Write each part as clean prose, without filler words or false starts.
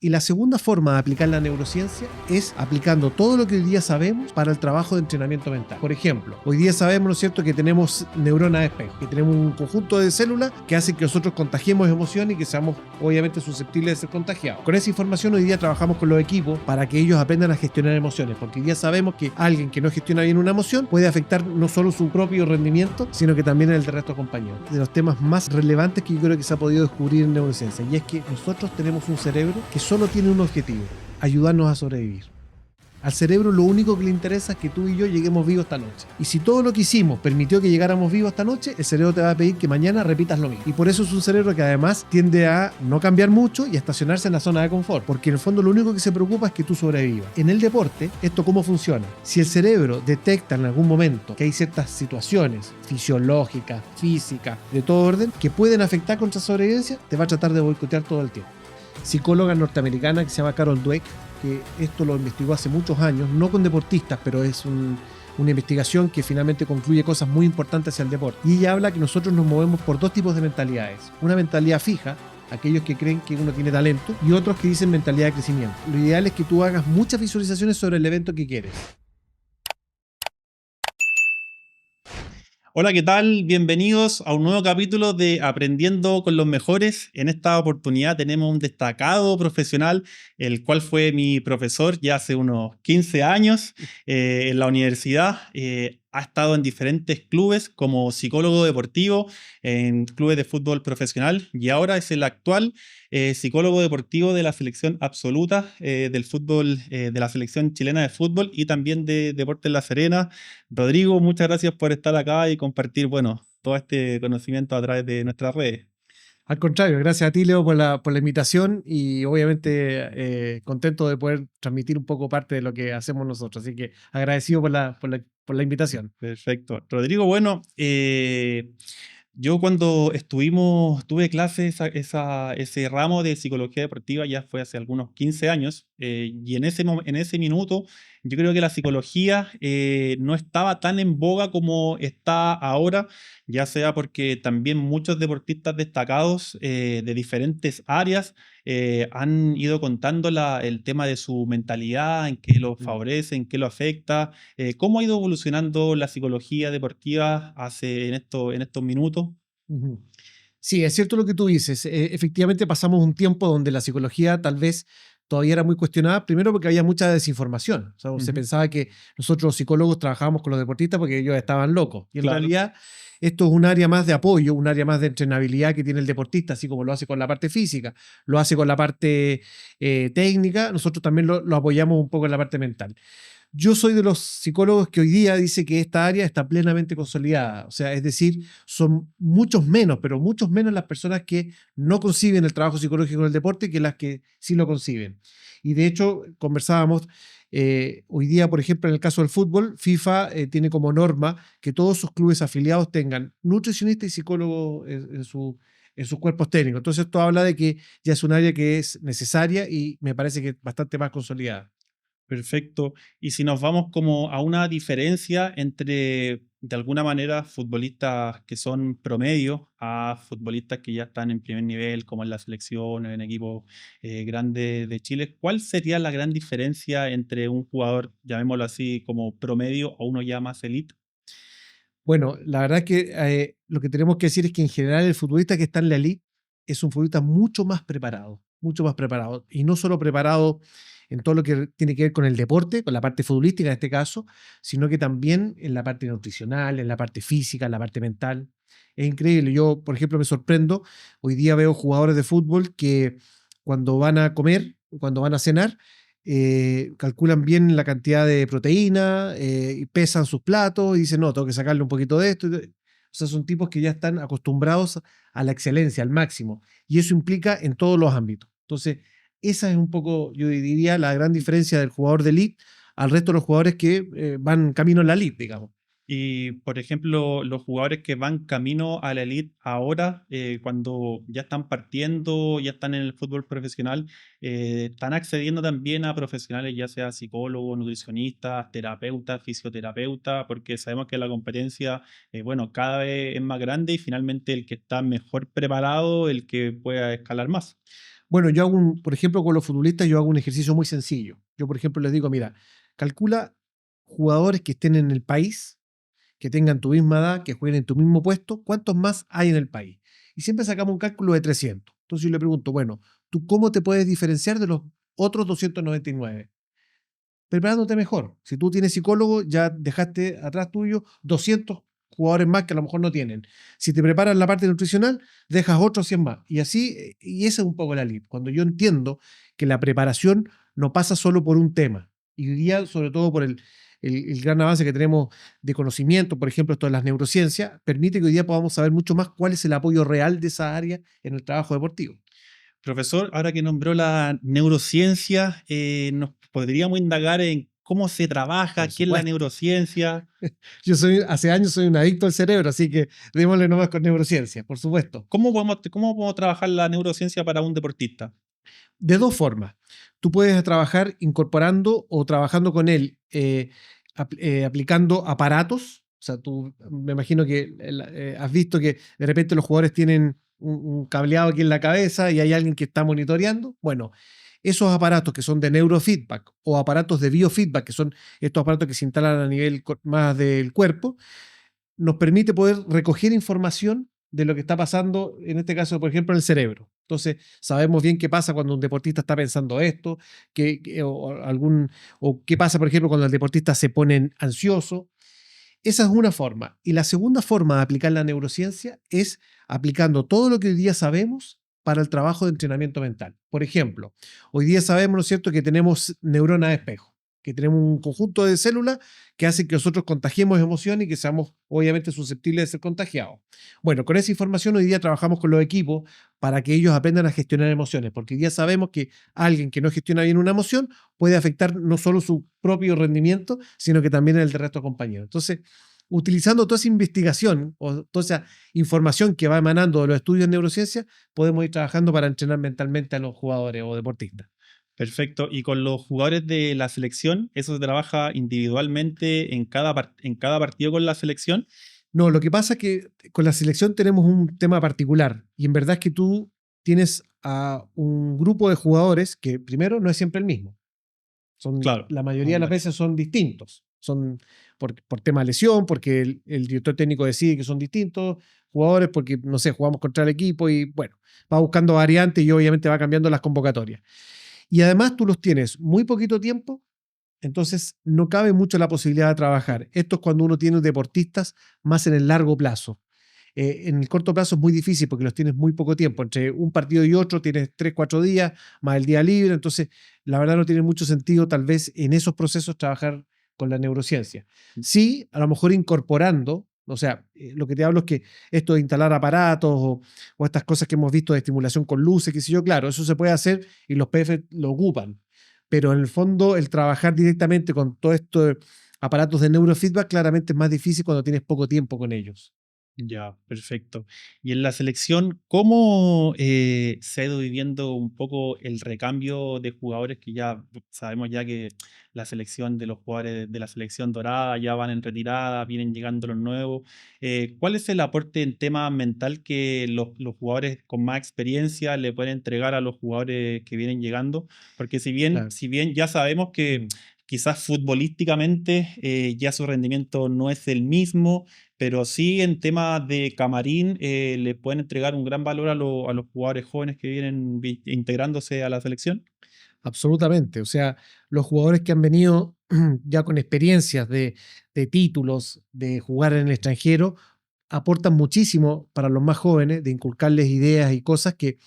Y la segunda forma de aplicar la neurociencia es aplicando todo lo que hoy día sabemos para el trabajo de entrenamiento mental. Por ejemplo, hoy día sabemos, ¿no es cierto?, que tenemos neuronas de espejo, que tenemos un conjunto de células que hacen que nosotros contagiemos emociones y que seamos obviamente susceptibles de ser contagiados. Con esa información hoy día trabajamos con los equipos para que ellos aprendan a gestionar emociones, porque hoy día sabemos que alguien que no gestiona bien una emoción puede afectar no solo su propio rendimiento, sino que también el del resto de compañeros. De los temas más relevantes que yo creo que se ha podido descubrir en neurociencia, y es que nosotros tenemos un cerebro que solo tiene un objetivo: ayudarnos a sobrevivir. Al cerebro lo único que le interesa es que tú y yo lleguemos vivos esta noche. Y si todo lo que hicimos permitió que llegáramos vivos esta noche, el cerebro te va a pedir que mañana repitas lo mismo. Y por eso es un cerebro que además tiende a no cambiar mucho y a estacionarse en la zona de confort, porque en el fondo lo único que se preocupa es que tú sobrevivas. En el deporte, ¿esto cómo funciona? Si el cerebro detecta en algún momento que hay ciertas situaciones fisiológicas, físicas, de todo orden, que pueden afectar contra sobrevivencia, te va a tratar de boicotear todo el tiempo. Psicóloga norteamericana que se llama Carol Dweck, que esto lo investigó hace muchos años, no con deportistas, pero es una investigación que finalmente concluye cosas muy importantes hacia el deporte. Y ella habla que nosotros nos movemos por dos tipos de mentalidades. Una mentalidad fija, aquellos que creen que uno tiene talento, y otros que dicen mentalidad de crecimiento. Lo ideal es que tú hagas muchas visualizaciones sobre el evento que quieres. Hola, ¿qué tal? Bienvenidos a un nuevo capítulo de Aprendiendo con los Mejores. En esta oportunidad tenemos un destacado profesional, el cual fue mi profesor ya hace unos 15 años en la universidad. Ha estado en diferentes clubes como psicólogo deportivo, en clubes de fútbol profesional, y ahora es el actual psicólogo deportivo de la selección absoluta del fútbol, de la selección chilena de fútbol y también de Deportes La Serena. Rodrigo, muchas gracias por estar acá y compartir, bueno, todo este conocimiento a través de nuestras redes. Al contrario, gracias a ti, Leo, por la invitación, y obviamente contento de poder transmitir un poco parte de lo que hacemos nosotros. Así que agradecido por la invitación. Perfecto. Rodrigo, bueno, yo cuando tuve clases, ese ramo de psicología deportiva ya fue hace algunos 15 años, y en ese minuto yo creo que la psicología no estaba tan en boga como está ahora, ya sea porque también muchos deportistas destacados de diferentes áreas han ido contando el tema de su mentalidad, en qué lo favorece, en qué lo afecta. ¿Cómo ha ido evolucionando la psicología deportiva en estos minutos? Ujú. Sí, es cierto lo que tú dices. Efectivamente pasamos un tiempo donde la psicología tal vez todavía era muy cuestionada, primero porque había mucha desinformación. O sea, se Ujú. pensaba que nosotros los psicólogos trabajábamos con los deportistas porque ellos estaban locos. Y en Claro. realidad esto es un área más de apoyo, un área más de entrenabilidad que tiene el deportista, así como lo hace con la parte física, lo hace con la parte técnica, nosotros también lo apoyamos un poco en la parte mental. Yo soy de los psicólogos que hoy día dice que esta área está plenamente consolidada. O sea, es decir, son muchos menos, pero muchos menos las personas que no conciben el trabajo psicológico en el deporte que las que sí lo conciben. Y de hecho, conversábamos, hoy día, por ejemplo, en el caso del fútbol, FIFA tiene como norma que todos sus clubes afiliados tengan nutricionista y psicólogo en sus cuerpos técnicos. Entonces, esto habla de que ya es un área que es necesaria y me parece que es bastante más consolidada. Perfecto. Y si nos vamos como a una diferencia entre, de alguna manera, futbolistas que son promedio a futbolistas que ya están en primer nivel, como en la selección, en equipos grandes de Chile, ¿cuál sería la gran diferencia entre un jugador, llamémoslo así, como promedio o uno ya más elite? Bueno, la verdad es que lo que tenemos que decir es que en general el futbolista que está en la elite es un futbolista mucho más preparado. Y no solo preparado en todo lo que tiene que ver con el deporte, con la parte futbolística en este caso, sino que también en la parte nutricional, en la parte física, en la parte mental. Es increíble. Yo, por ejemplo, me sorprendo. Hoy día veo jugadores de fútbol que cuando van a comer, cuando van a cenar, calculan bien la cantidad de proteína, y pesan sus platos y dicen, no, tengo que sacarle un poquito de esto. O sea, son tipos que ya están acostumbrados a la excelencia, al máximo. Y eso implica en todos los ámbitos. Entonces, esa es un poco, yo diría, la gran diferencia del jugador de elite al resto de los jugadores que van camino a la elite, digamos. Y, por ejemplo, los jugadores que van camino a la elite ahora, cuando ya están partiendo, ya están en el fútbol profesional, están accediendo también a profesionales, ya sea psicólogos, nutricionistas, terapeutas, fisioterapeutas, porque sabemos que la competencia, bueno, cada vez es más grande y finalmente el que está mejor preparado, el que pueda escalar más. Bueno, por ejemplo, con los futbolistas yo hago un ejercicio muy sencillo. Yo, por ejemplo, les digo, mira, calcula jugadores que estén en el país, que tengan tu misma edad, que jueguen en tu mismo puesto, ¿cuántos más hay en el país? Y siempre sacamos un cálculo de 300. Entonces yo le pregunto, bueno, ¿tú cómo te puedes diferenciar de los otros 299? Preparándote mejor. Si tú tienes psicólogo, ya dejaste atrás tuyo 200 jugadores más que a lo mejor no tienen. Si te preparas la parte nutricional, dejas otros 100 más. Y así, y esa es un poco la lead. Cuando yo entiendo que la preparación no pasa solo por un tema. Y hoy día, sobre todo por el gran avance que tenemos de conocimiento, por ejemplo, esto de las neurociencias, permite que hoy día podamos saber mucho más cuál es el apoyo real de esa área en el trabajo deportivo. Profesor, ahora que nombró la neurociencia, ¿nos podríamos indagar en cómo se trabaja, Por qué es la supuesto. neurociencia? Hace años soy un adicto al cerebro, así que démosle nomás con neurociencia, por supuesto. ¿Cómo podemos trabajar la neurociencia para un deportista? De dos formas. Tú puedes trabajar incorporando o trabajando con él, aplicando aparatos. O sea, tú me imagino que has visto que de repente los jugadores tienen un cableado aquí en la cabeza y hay alguien que está monitoreando. Bueno, esos aparatos que son de neurofeedback o aparatos de biofeedback, que son estos aparatos que se instalan a nivel más del cuerpo, nos permite poder recoger información de lo que está pasando, en este caso, por ejemplo, en el cerebro. Entonces, sabemos bien qué pasa cuando un deportista está pensando esto, o qué pasa, por ejemplo, cuando el deportista se pone ansioso. Esa es una forma. Y la segunda forma de aplicar la neurociencia es aplicando todo lo que hoy día sabemos para el trabajo de entrenamiento mental. Por ejemplo, hoy día sabemos, ¿no es cierto?, que tenemos neuronas de espejo, que tenemos un conjunto de células que hacen que nosotros contagiemos emociones y que seamos obviamente susceptibles de ser contagiados. Bueno, con esa información hoy día trabajamos con los equipos para que ellos aprendan a gestionar emociones, porque hoy día sabemos que alguien que no gestiona bien una emoción puede afectar no solo su propio rendimiento, sino que también el del resto de compañeros. Entonces, utilizando toda esa investigación o toda esa información que va emanando de los estudios de neurociencia, podemos ir trabajando para entrenar mentalmente a los jugadores o deportistas. Perfecto. Y con los jugadores de la selección, ¿eso se trabaja individualmente en cada partido con la selección? No, lo que pasa es que con la selección tenemos un tema particular y en verdad es que tú tienes a un grupo de jugadores que primero no es siempre el mismo. Claro, La mayoría de son las varios. veces son distintos. Son por tema de lesión, porque el director técnico decide que son distintos jugadores, porque, no sé, jugamos contra el equipo y, bueno, va buscando variantes y obviamente va cambiando las convocatorias. Y además tú los tienes muy poquito tiempo, entonces no cabe mucho la posibilidad de trabajar. Esto es cuando uno tiene deportistas más en el largo plazo. En el corto plazo es muy difícil porque los tienes muy poco tiempo. Entre un partido y otro tienes 3, 4 días, más el día libre. Entonces, la verdad no tiene mucho sentido tal vez en esos procesos trabajar con la neurociencia. Sí, a lo mejor incorporando, o sea, lo que te hablo es que esto de instalar aparatos o estas cosas que hemos visto de estimulación con luces, qué sé yo, claro, eso se puede hacer y los PF lo ocupan. Pero en el fondo, el trabajar directamente con todo esto de aparatos de neurofeedback claramente es más difícil cuando tienes poco tiempo con ellos. Ya, perfecto. Y en la selección, ¿cómo se ha ido viviendo un poco el recambio de jugadores que ya sabemos ya que la selección de los jugadores de la selección dorada ya van en retirada, vienen llegando los nuevos? ¿Cuál es el aporte en tema mental que los jugadores con más experiencia le pueden entregar a los jugadores que vienen llegando? Porque si bien, Claro. si bien ya sabemos que quizás futbolísticamente ya su rendimiento no es el mismo, pero sí en temas de camarín le pueden entregar un gran valor a los jugadores jóvenes que vienen integrándose a la selección. Absolutamente. O sea, los jugadores que han venido ya con experiencias de títulos, de jugar en el extranjero, aportan muchísimo para los más jóvenes, de inculcarles ideas y cosas que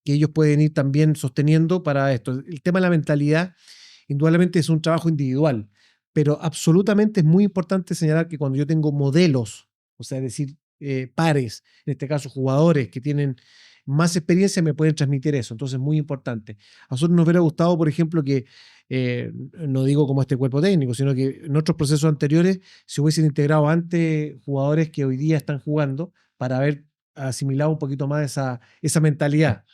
ellos pueden ir también sosteniendo para esto. El tema de la mentalidad, indudablemente es un trabajo individual, pero absolutamente es muy importante señalar que cuando yo tengo modelos, o sea, es decir, pares, en este caso jugadores que tienen más experiencia, me pueden transmitir eso. Entonces, es muy importante. A nosotros nos hubiera gustado, por ejemplo, que, no digo como este cuerpo técnico, sino que en otros procesos anteriores se hubiesen integrado antes jugadores que hoy día están jugando para haber asimilado un poquito más esa mentalidad.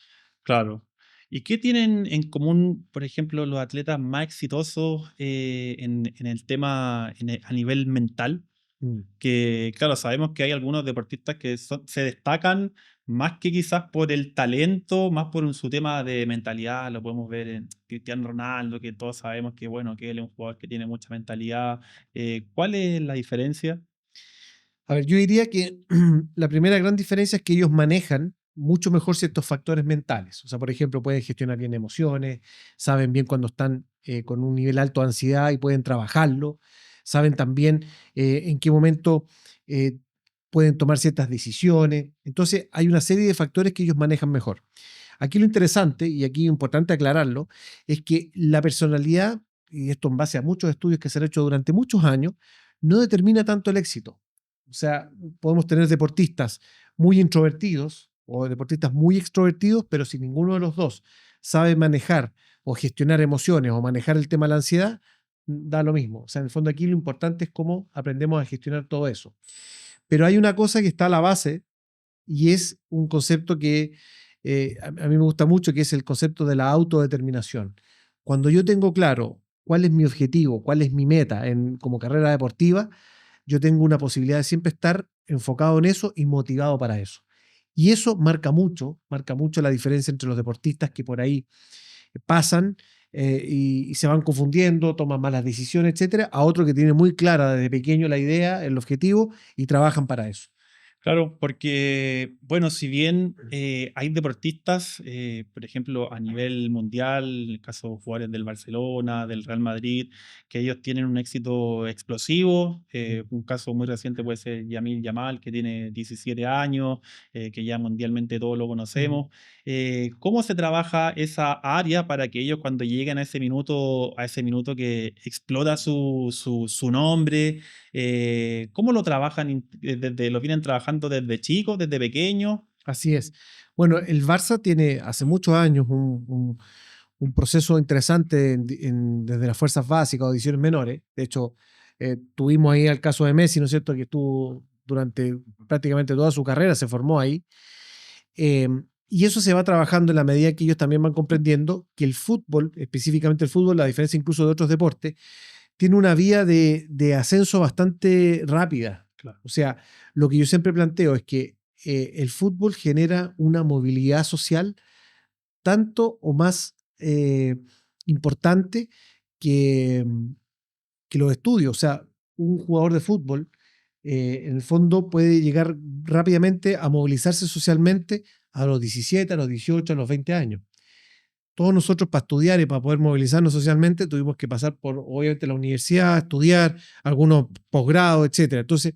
Claro. ¿Y qué tienen en común, por ejemplo, los atletas más exitosos en el tema a nivel mental? Mm, Que, claro, sabemos que hay algunos deportistas que se destacan más que quizás por el talento, más por su tema de mentalidad. Lo podemos ver en Cristiano Ronaldo, que todos sabemos que, bueno, que él es un jugador que tiene mucha mentalidad. ¿Cuál es la diferencia? A ver, yo diría que la primera gran diferencia es que ellos manejan mucho mejor ciertos factores mentales. O sea, por ejemplo, pueden gestionar bien emociones, saben bien cuando están con un nivel alto de ansiedad y pueden trabajarlo, saben también en qué momento eh, pueden tomar ciertas decisiones. Entonces, hay una serie de factores que ellos manejan mejor. Aquí lo interesante, y aquí es importante aclararlo, es que la personalidad, y esto en base a muchos estudios que se han hecho durante muchos años, no determina tanto el éxito. O sea, podemos tener deportistas muy introvertidos o deportistas muy extrovertidos, pero si ninguno de los dos sabe manejar o gestionar emociones o manejar el tema de la ansiedad, da lo mismo. O sea, en el fondo aquí lo importante es cómo aprendemos a gestionar todo eso. Pero hay una cosa que está a la base y es un concepto que a mí me gusta mucho, que es el concepto de la autodeterminación. Cuando yo tengo claro cuál es mi objetivo, cuál es mi meta como carrera deportiva, yo tengo una posibilidad de siempre estar enfocado en eso y motivado para eso. Y eso marca mucho la diferencia entre los deportistas que por ahí pasan y se van confundiendo, toman malas decisiones, etcétera, a otro que tiene muy clara desde pequeño la idea, el objetivo y trabajan para eso. Claro, porque, bueno, si bien hay deportistas, por ejemplo, a nivel mundial, en el caso de jugadores del Barcelona, del Real Madrid, que ellos tienen un éxito explosivo. Un caso muy reciente puede ser Yamil Yamal, que tiene 17 años, que ya mundialmente todos lo conocemos. ¿Cómo se trabaja esa área para que ellos cuando lleguen a ese minuto que explota su nombre? ¿Cómo lo trabajan? ¿Lo vienen trabajando desde chicos, desde pequeños? Así es. Bueno, el Barça tiene hace muchos años un proceso interesante desde las fuerzas básicas o divisiones menores. De hecho, tuvimos ahí el caso de Messi, ¿no es cierto?, que estuvo durante prácticamente toda su carrera, se formó ahí. Eh, y eso se va trabajando en la medida que ellos también van comprendiendo que el fútbol, específicamente el fútbol, a diferencia incluso de otros deportes, tiene una vía de ascenso bastante rápida. Claro. O sea, lo que yo siempre planteo es que el fútbol genera una movilidad social tanto o más importante que, que los estudios. O sea, un jugador de fútbol en el fondo puede llegar rápidamente a movilizarse socialmente a los 17, a los 18, a los 20 años. Todos nosotros para estudiar y para poder movilizarnos socialmente tuvimos que pasar por, obviamente, la universidad, estudiar, algunos posgrados, etcétera. Entonces,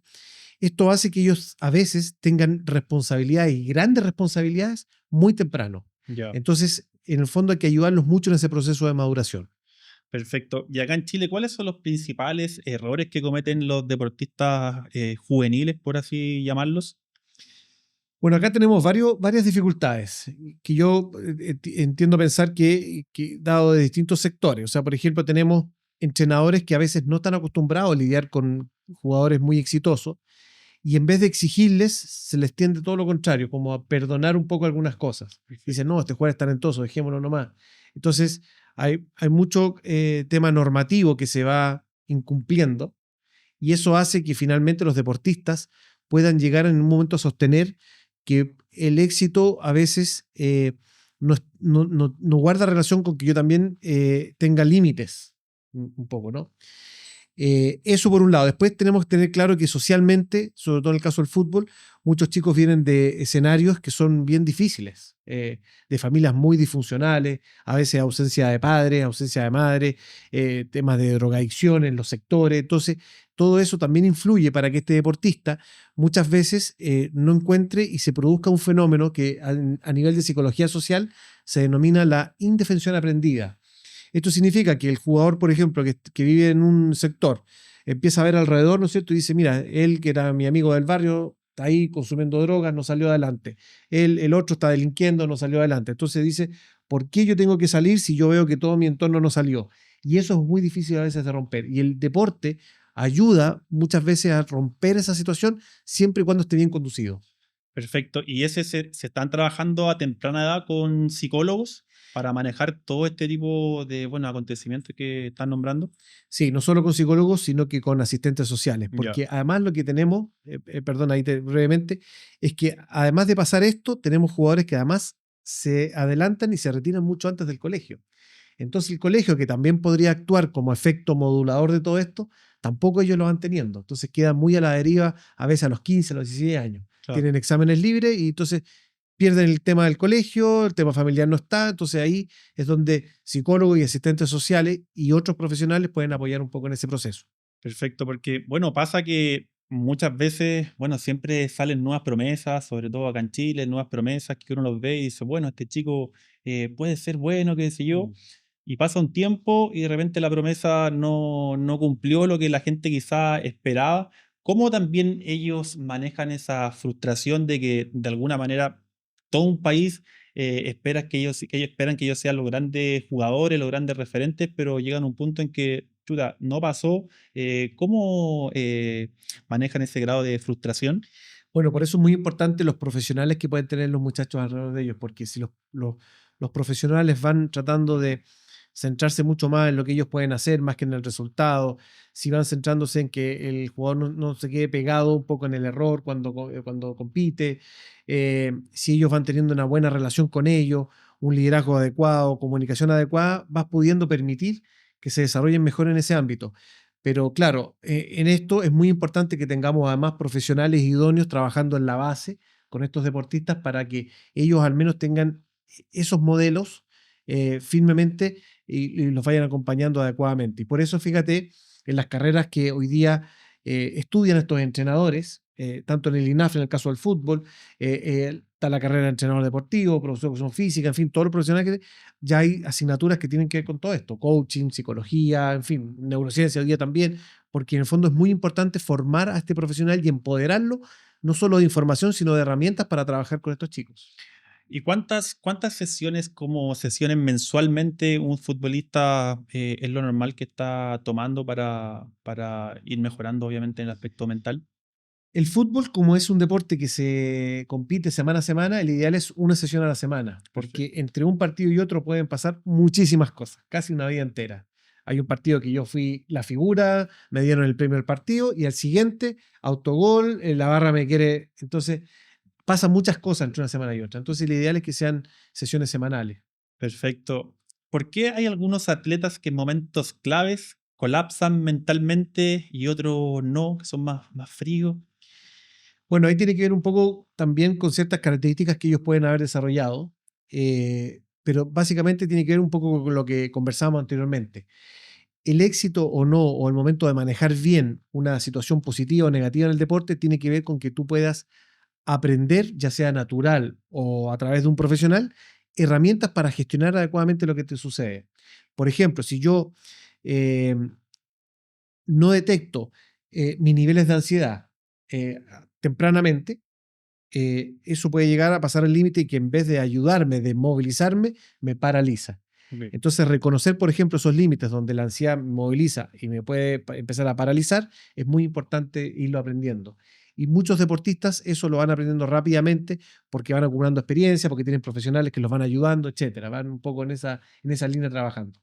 esto hace que ellos a veces tengan responsabilidades y grandes responsabilidades muy temprano. Ya, Entonces, en el fondo hay que ayudarlos mucho en ese proceso de maduración. perfecto. Y acá en Chile, ¿cuáles son los principales errores que cometen los deportistas juveniles, por así llamarlos? Bueno, acá tenemos varias dificultades que yo entiendo pensar que dado de distintos sectores. O sea, por ejemplo, tenemos entrenadores que a veces no están acostumbrados a lidiar con jugadores muy exitosos y en vez de exigirles, se les tiende todo lo contrario, como a perdonar un poco algunas cosas. Dicen, no, este jugador es talentoso, dejémoslo nomás. Entonces, hay mucho tema normativo que se va incumpliendo y eso hace que finalmente los deportistas puedan llegar en un momento a sostener que el éxito a veces no guarda relación con que yo también tenga límites, un poco, ¿no? Eso por un lado. Después tenemos que tener claro que socialmente, sobre todo en el caso del fútbol, muchos chicos vienen de escenarios que son bien difíciles, de familias muy disfuncionales, a veces ausencia de padre, ausencia de madre, temas de drogadicción en los sectores. Entonces, todo eso también influye para que este deportista muchas veces no encuentre y se produzca un fenómeno que a nivel de psicología social se denomina la indefensión aprendida. Esto significa que el jugador, por ejemplo, que vive en un sector, empieza a ver alrededor, ¿no es cierto? Y dice, mira, él que era mi amigo del barrio, está ahí consumiendo drogas, no salió adelante. El otro está delinquiendo, no salió adelante. Entonces dice, ¿por qué yo tengo que salir si yo veo que todo mi entorno no salió? Y eso es muy difícil a veces de romper. Y el deporte ayuda muchas veces a romper esa situación siempre y cuando esté bien conducido. Perfecto. ¿Y ese se están trabajando a temprana edad con psicólogos? para manejar todo este tipo de, bueno, acontecimientos que están nombrando. Sí, no solo con psicólogos, sino que con asistentes sociales, Ya, porque además lo que tenemos, perdón, brevemente, es que además de pasar esto, tenemos jugadores que además se adelantan y se retiran mucho antes del colegio. Entonces el colegio, que también podría actuar como efecto modulador de todo esto, tampoco ellos lo van teniendo. Entonces quedan muy a la deriva, a veces a los 15, a los 16 años. claro. Tienen exámenes libres y entonces pierden el tema del colegio, el tema familiar no está, entonces ahí es donde psicólogos y asistentes sociales y otros profesionales pueden apoyar un poco en ese proceso. Perfecto, porque, bueno, pasa que muchas veces, bueno, siempre salen nuevas promesas, sobre todo acá en Chile, nuevas promesas que uno los ve y dice, bueno, este chico puede ser bueno, qué sé yo. Y pasa un tiempo y de repente la promesa no cumplió lo que la gente quizá esperaba. ¿Cómo también ellos manejan esa frustración de que de alguna manera todo un país que ellos esperan que ellos sean los grandes jugadores, los grandes referentes, pero llegan a un punto en que chuta, no pasó? ¿Cómo manejan ese grado de frustración? Bueno, por eso es muy importante los profesionales que pueden tener los muchachos alrededor de ellos, porque si los profesionales van tratando de centrarse mucho más en lo que ellos pueden hacer, más que en el resultado, si van centrándose en que el jugador no se quede pegado un poco en el error cuando compite, si ellos van teniendo una buena relación con ellos, un liderazgo adecuado, comunicación adecuada, vas pudiendo permitir que se desarrollen mejor en ese ámbito. Pero claro, en esto es muy importante que tengamos además profesionales idóneos trabajando en la base con estos deportistas para que ellos al menos tengan esos modelos firmemente y los vayan acompañando adecuadamente. Y por eso, fíjate, en las carreras que hoy día estudian estos entrenadores, tanto en el INAF, en el caso del fútbol, está la carrera de entrenador deportivo, profesor de educación física, en fin, todos los profesionales que ya hay asignaturas que tienen que ver con todo esto, coaching, psicología, en fin, neurociencia hoy día también, porque en el fondo es muy importante formar a este profesional y empoderarlo, no solo de información, sino de herramientas para trabajar con estos chicos. ¿Y cuántas sesiones, como sesiones mensualmente, un futbolista es lo normal que está tomando para ir mejorando, obviamente, en el aspecto mental? El fútbol, como es un deporte que se compite semana a semana, el ideal es una sesión a la semana, Perfecto. porque entre un partido y otro pueden pasar muchísimas cosas, casi una vida entera. Hay un partido que yo fui la figura, me dieron el premio del partido y al siguiente, autogol, la barra me quiere. Entonces, pasan muchas cosas entre una semana y otra. Entonces, el ideal es que sean sesiones semanales. Perfecto. ¿Por qué hay algunos atletas que en momentos claves colapsan mentalmente y otros no, que son más fríos? Bueno, ahí tiene que ver un poco también con ciertas características que ellos pueden haber desarrollado, pero básicamente tiene que ver un poco con lo que conversábamos anteriormente. El éxito o no, o el momento de manejar bien una situación positiva o negativa en el deporte, tiene que ver con que tú puedas aprender, ya sea natural o a través de un profesional, herramientas para gestionar adecuadamente lo que te sucede. Por ejemplo, si yo eh, no detecto mis niveles de ansiedad tempranamente, eso puede llegar a pasar el límite y que en vez de ayudarme, de movilizarme, me paraliza. Ok. Entonces, reconocer, por ejemplo, esos límites donde la ansiedad me moviliza y me puede empezar a paralizar, es muy importante irlo aprendiendo. Y muchos deportistas eso lo van aprendiendo rápidamente porque van acumulando experiencia, porque tienen profesionales que los van ayudando, etcétera. Van un poco en esa línea trabajando.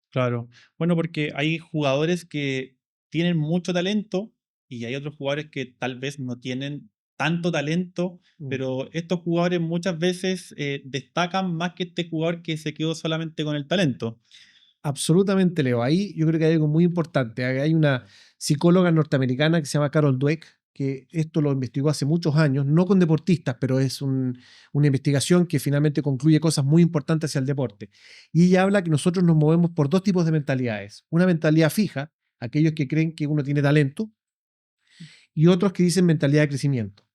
Claro. Bueno, porque hay jugadores que tienen mucho talento y hay otros jugadores que tal vez no tienen tanto talento, Mm. pero estos jugadores muchas veces destacan más que este jugador que se quedó solamente con el talento. Absolutamente, Leo. Ahí yo creo que hay algo muy importante. Hay una psicóloga norteamericana que se llama Carol Dweck, que esto lo investigó hace muchos años, no con deportistas, pero es una investigación que finalmente concluye cosas muy importantes hacia el deporte. Y ella habla que nosotros nos movemos por dos tipos de mentalidades. Una mentalidad fija, aquellos que creen que uno tiene talento, y otros que dicen mentalidad de crecimiento.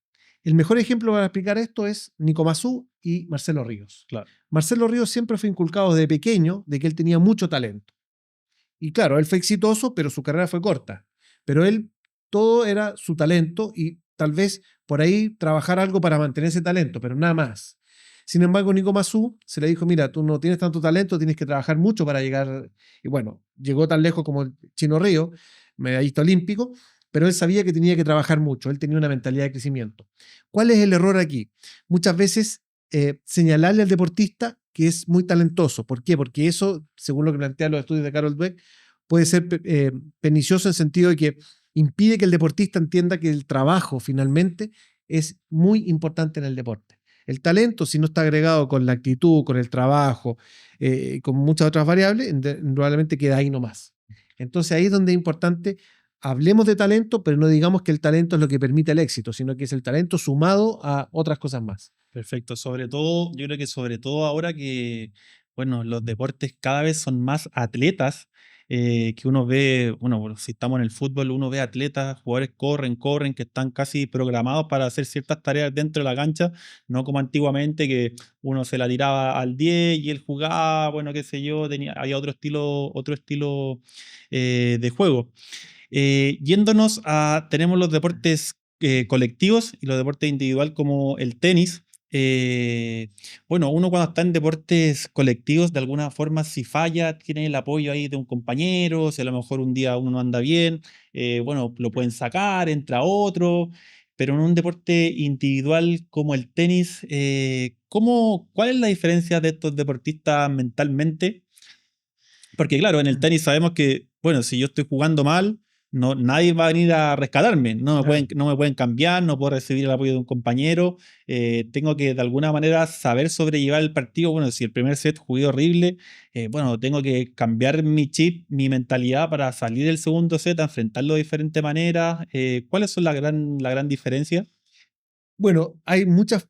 El mejor ejemplo para explicar esto es Nico Massú y Marcelo Ríos. Claro. Marcelo Ríos siempre fue inculcado desde pequeño de que él tenía mucho talento. Y claro, él fue exitoso, pero su carrera fue corta. Pero él, todo era su talento y tal vez por ahí trabajar algo para mantener ese talento, pero nada más. Sin embargo, Nico Massú se le dijo, mira, tú no tienes tanto talento, tienes que trabajar mucho para llegar. Y bueno, llegó tan lejos como el Chino Río, medallista olímpico, pero él sabía que tenía que trabajar mucho, él tenía una mentalidad de crecimiento. ¿Cuál es el error aquí? Muchas veces señalarle al deportista que es muy talentoso. ¿Por qué? Porque eso, según lo que plantean los estudios de Carol Dweck, puede ser pernicioso en el sentido de que impide que el deportista entienda que el trabajo finalmente es muy importante en el deporte. El talento, si no está agregado con la actitud, con el trabajo, con muchas otras variables, probablemente queda ahí nomás. Entonces ahí es donde es importante, hablemos de talento, pero no digamos que el talento es lo que permite el éxito, sino que es el talento sumado a otras cosas más. Perfecto. Sobre todo, yo creo que sobre todo ahora que, bueno, los deportes cada vez son más atletas, que uno ve, bueno, si estamos en el fútbol, uno ve atletas, jugadores corren, que están casi programados para hacer ciertas tareas dentro de la cancha, no como antiguamente que uno se la tiraba al 10 y él jugaba, bueno, qué sé yo, había otro estilo de juego. Yéndonos a, tenemos los deportes colectivos y los deportes individual como el tenis. Bueno, uno cuando está en deportes colectivos, de alguna forma, si falla, tiene el apoyo ahí de un compañero, si a lo mejor un día uno no anda bien, bueno, lo pueden sacar, entra otro, pero en un deporte individual como el tenis, ¿cuál es la diferencia de estos deportistas mentalmente? Porque claro, en el tenis sabemos que, bueno, si yo estoy jugando mal, no, nadie va a venir a rescatarme, Claro. no me pueden cambiar, no puedo recibir el apoyo de un compañero, tengo que de alguna manera saber sobrellevar el partido, bueno, si el primer set jugué horrible, bueno, tengo que cambiar mi chip, mi mentalidad para salir del segundo set, a enfrentarlo de diferente manera. ¿Cuáles son la gran diferencia? Bueno, hay muchos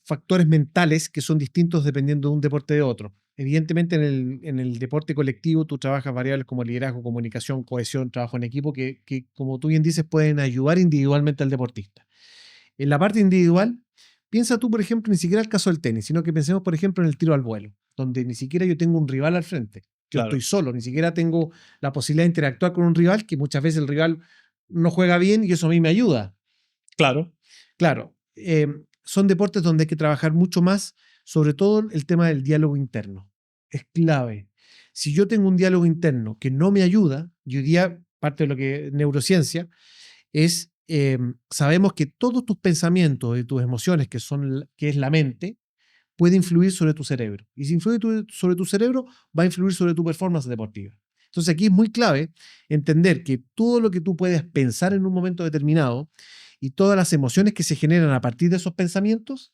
factores mentales que son distintos dependiendo de un deporte de otro. Evidentemente, en el deporte colectivo tú trabajas variables como liderazgo, comunicación, cohesión, trabajo en equipo, que, como tú bien dices, pueden ayudar individualmente al deportista. En la parte individual, piensa tú, por ejemplo, ni siquiera el caso del tenis, sino que pensemos, por ejemplo, en el tiro al vuelo, donde ni siquiera yo tengo un rival al frente. Yo estoy Claro, solo, ni siquiera tengo la posibilidad de interactuar con un rival, que muchas veces el rival no juega bien y eso a mí me ayuda. claro, Claro, son deportes donde hay que trabajar mucho más, sobre todo el tema del diálogo interno. Es clave. Si yo tengo un diálogo interno que no me ayuda, y hoy día parte de lo que neurociencia es, sabemos que todos tus pensamientos y tus emociones, que es la mente, puede influir sobre tu cerebro. Y si influye sobre tu cerebro, va a influir sobre tu performance deportiva. Entonces aquí es muy clave entender que todo lo que tú puedes pensar en un momento determinado y todas las emociones que se generan a partir de esos pensamientos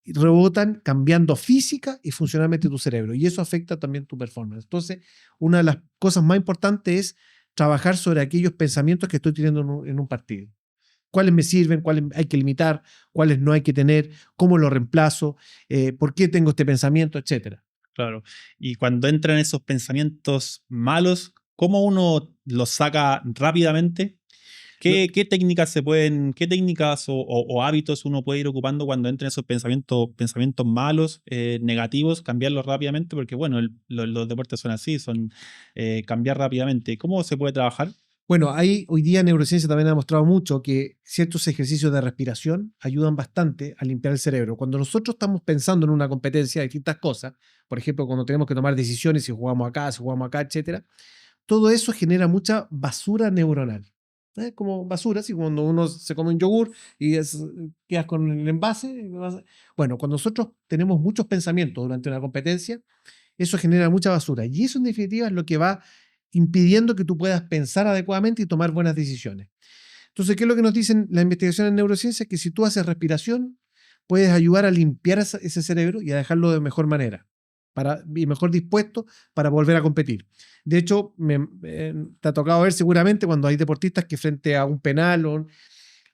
rebotan cambiando física y funcionalmente tu cerebro. Y eso afecta también tu performance. Entonces, una de las cosas más importantes es trabajar sobre aquellos pensamientos que estoy teniendo en un partido. ¿Cuáles me sirven? ¿Cuáles hay que limitar? ¿Cuáles no hay que tener? ¿Cómo lo reemplazo? ¿Por qué tengo este pensamiento? Etcétera. claro. Y cuando entran esos pensamientos malos, ¿cómo uno los saca rápidamente? Lo- ¿Qué técnicas se pueden, qué técnicas o hábitos uno puede ir ocupando cuando entran esos pensamientos malos, negativos, cambiarlos rápidamente? Porque bueno, los deportes son así, son cambiar rápidamente. ¿Cómo se puede trabajar? Bueno, hoy día neurociencia también ha demostrado mucho que ciertos ejercicios de respiración ayudan bastante a limpiar el cerebro. Cuando nosotros estamos pensando en una competencia de distintas cosas, por ejemplo, cuando tenemos que tomar decisiones, si jugamos acá, etcétera, todo eso genera mucha basura neuronal. Como basura, así cuando uno se come un yogur y quedas con el envase. Bueno, cuando nosotros tenemos muchos pensamientos durante una competencia, eso genera mucha basura. Y eso en definitiva es lo que va impidiendo que tú puedas pensar adecuadamente y tomar buenas decisiones. Entonces, ¿qué es lo que nos dicen las investigaciones en neurociencia? Que si tú haces respiración, puedes ayudar a limpiar ese cerebro y a dejarlo de mejor manera y mejor dispuesto para volver a competir. De hecho, te ha tocado ver seguramente cuando hay deportistas que frente a un penal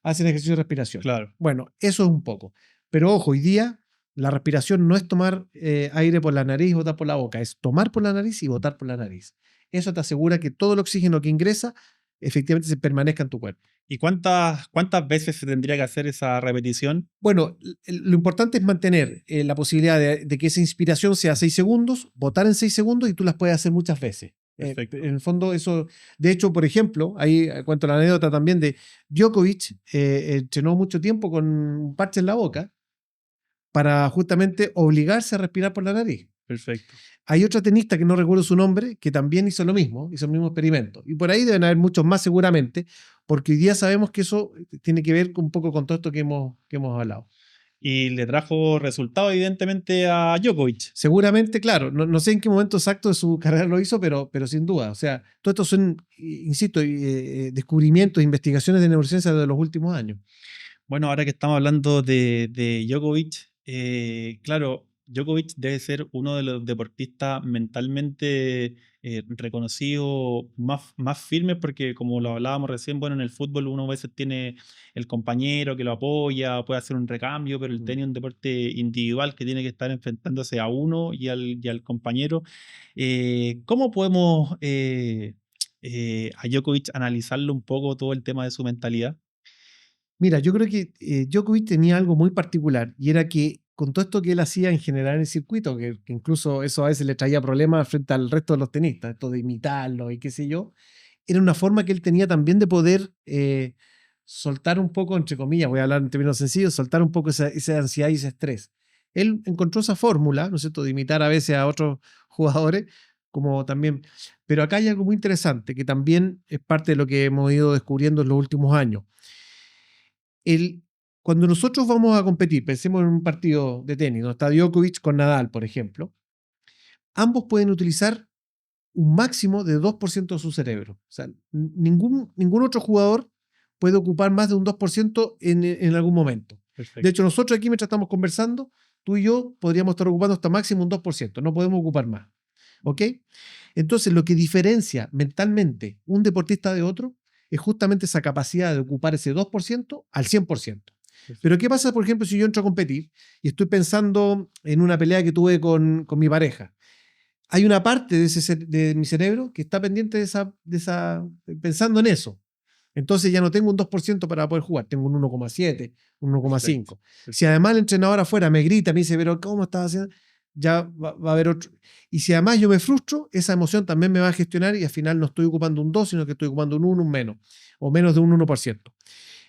hacen ejercicio de respiración. Claro, Bueno, eso es un poco. Pero ojo, hoy día la respiración no es tomar aire por la nariz y botar por la boca, es tomar por la nariz y botar por la nariz. Eso te asegura que todo el oxígeno que ingresa efectivamente se permanezca en tu cuerpo. ¿y cuántas veces se tendría que hacer esa repetición? Bueno, lo importante es mantener la posibilidad de que esa inspiración sea 6 segundos, botar en 6 segundos y tú las puedes hacer muchas veces. En Perfecto. el fondo, eso, de hecho, por ejemplo, ahí cuento la anécdota también de Djokovic, entrenó mucho tiempo con un parche en la boca para justamente obligarse a respirar por la nariz. Perfecto. Hay otra tenista que no recuerdo su nombre, que también hizo lo mismo, hizo el mismo experimento. Y por ahí deben haber muchos más seguramente, porque hoy día sabemos que eso tiene que ver un poco con todo esto que hemos hablado. Y le trajo resultado, evidentemente, a Djokovic. Seguramente, claro, no sé en qué momento exacto de su carrera lo hizo, pero sin duda. O sea, todo esto son, insisto, descubrimientos, investigaciones de neurociencia de los últimos años. Bueno, ahora que estamos hablando de Djokovic, claro, Djokovic debe ser uno de los deportistas mentalmente reconocidos más firmes porque como lo hablábamos recién, bueno, en el fútbol uno a veces tiene el compañero que lo apoya, puede hacer un recambio, pero el tenis es un deporte individual que tiene que estar enfrentándose a uno y al compañero. ¿Cómo podemos a Djokovic analizarlo un poco todo el tema de su mentalidad? Mira, yo creo que Djokovic tenía algo muy particular y era que con todo esto que él hacía en general en el circuito, que incluso eso a veces le traía problemas frente al resto de los tenistas, esto de imitarlo y qué sé yo, era una forma que él tenía también de poder soltar un poco, entre comillas, voy a hablar en términos sencillos, soltar un poco esa ansiedad y ese estrés. Él encontró esa fórmula, ¿no es cierto?, de imitar a veces a otros jugadores, como también. Pero acá hay algo muy interesante que también es parte de lo que hemos ido descubriendo en los últimos años. El, Cuando nosotros vamos a competir, pensemos en un partido de tenis, donde está Djokovic con Nadal, por ejemplo, ambos pueden utilizar un máximo de 2% de su cerebro. O sea, ningún otro jugador puede ocupar más de un 2% en algún momento. Perfecto. De hecho, nosotros aquí mientras estamos conversando, tú y yo podríamos estar ocupando hasta máximo un 2%, no podemos ocupar más. ¿Ok? Entonces, lo que diferencia mentalmente un deportista de otro es justamente esa capacidad de ocupar ese 2% al 100%. Pero ¿qué pasa, por ejemplo, si yo entro a competir y estoy pensando en una pelea que tuve con mi pareja? Hay una parte de mi cerebro que está pendiente pensando en eso. Entonces ya no tengo un 2% para poder jugar, tengo un 1,7, un 1,5. Si además el entrenador afuera me grita, me dice, pero ¿cómo estás haciendo? Ya va a haber otro. Y si además yo me frustro, esa emoción también me va a gestionar y al final no estoy ocupando un 2, sino que estoy ocupando un 1, un menos, o menos de un 1%.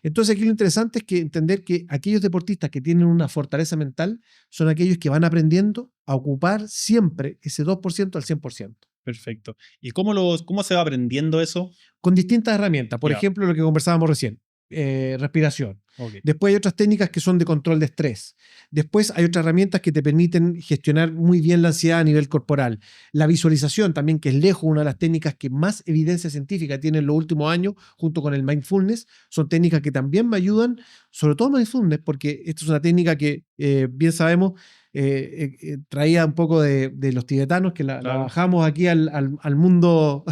Entonces aquí lo interesante es que entender que aquellos deportistas que tienen una fortaleza mental son aquellos que van aprendiendo a ocupar siempre ese 2% al 100%. Perfecto. ¿Y cómo se va aprendiendo eso? Con distintas herramientas. Por Ya. ejemplo, lo que conversábamos recién, respiración. Okay. Después hay otras técnicas que son de control de estrés. Después hay otras herramientas que te permiten gestionar muy bien la ansiedad a nivel corporal. La visualización también, que es lejos una de las técnicas que más evidencia científica tiene en los últimos años, junto con el mindfulness, son técnicas que también me ayudan, sobre todo mindfulness, porque esta es una técnica que bien sabemos traía un poco de los tibetanos, que la bajamos aquí al mundo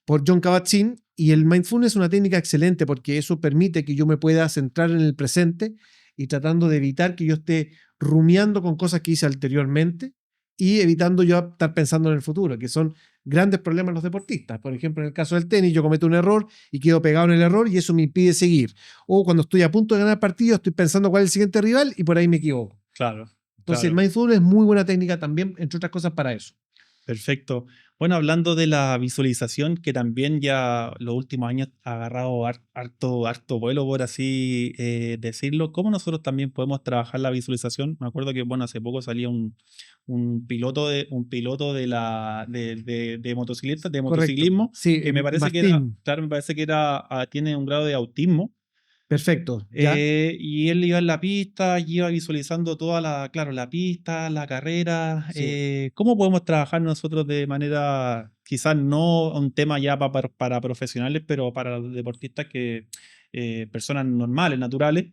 por Jon Kabat-Zinn. Y el mindfulness es una técnica excelente porque eso permite que yo me pueda centrar en el presente y tratando de evitar que yo esté rumiando con cosas que hice anteriormente y evitando yo estar pensando en el futuro, que son grandes problemas en los deportistas. Por ejemplo, en el caso del tenis, yo cometo un error y quedo pegado en el error y eso me impide seguir. O cuando estoy a punto de ganar partido, estoy pensando cuál es el siguiente rival y por ahí me equivoco. Claro. Entonces, el mindfulness es muy buena técnica también, entre otras cosas, para eso. Perfecto. Bueno, hablando de la visualización, que también ya los últimos años ha agarrado harto vuelo, por así decirlo, ¿cómo nosotros también podemos trabajar la visualización? Me acuerdo que, bueno, hace poco salía un piloto de motociclismo, sí, que me parece que tiene un grado de autismo. Perfecto. ¿Ya? Y él iba en la pista y iba visualizando toda la pista, la carrera. Sí. ¿Cómo podemos trabajar nosotros de manera, quizás no un tema ya para profesionales, pero para los deportistas personas normales, naturales?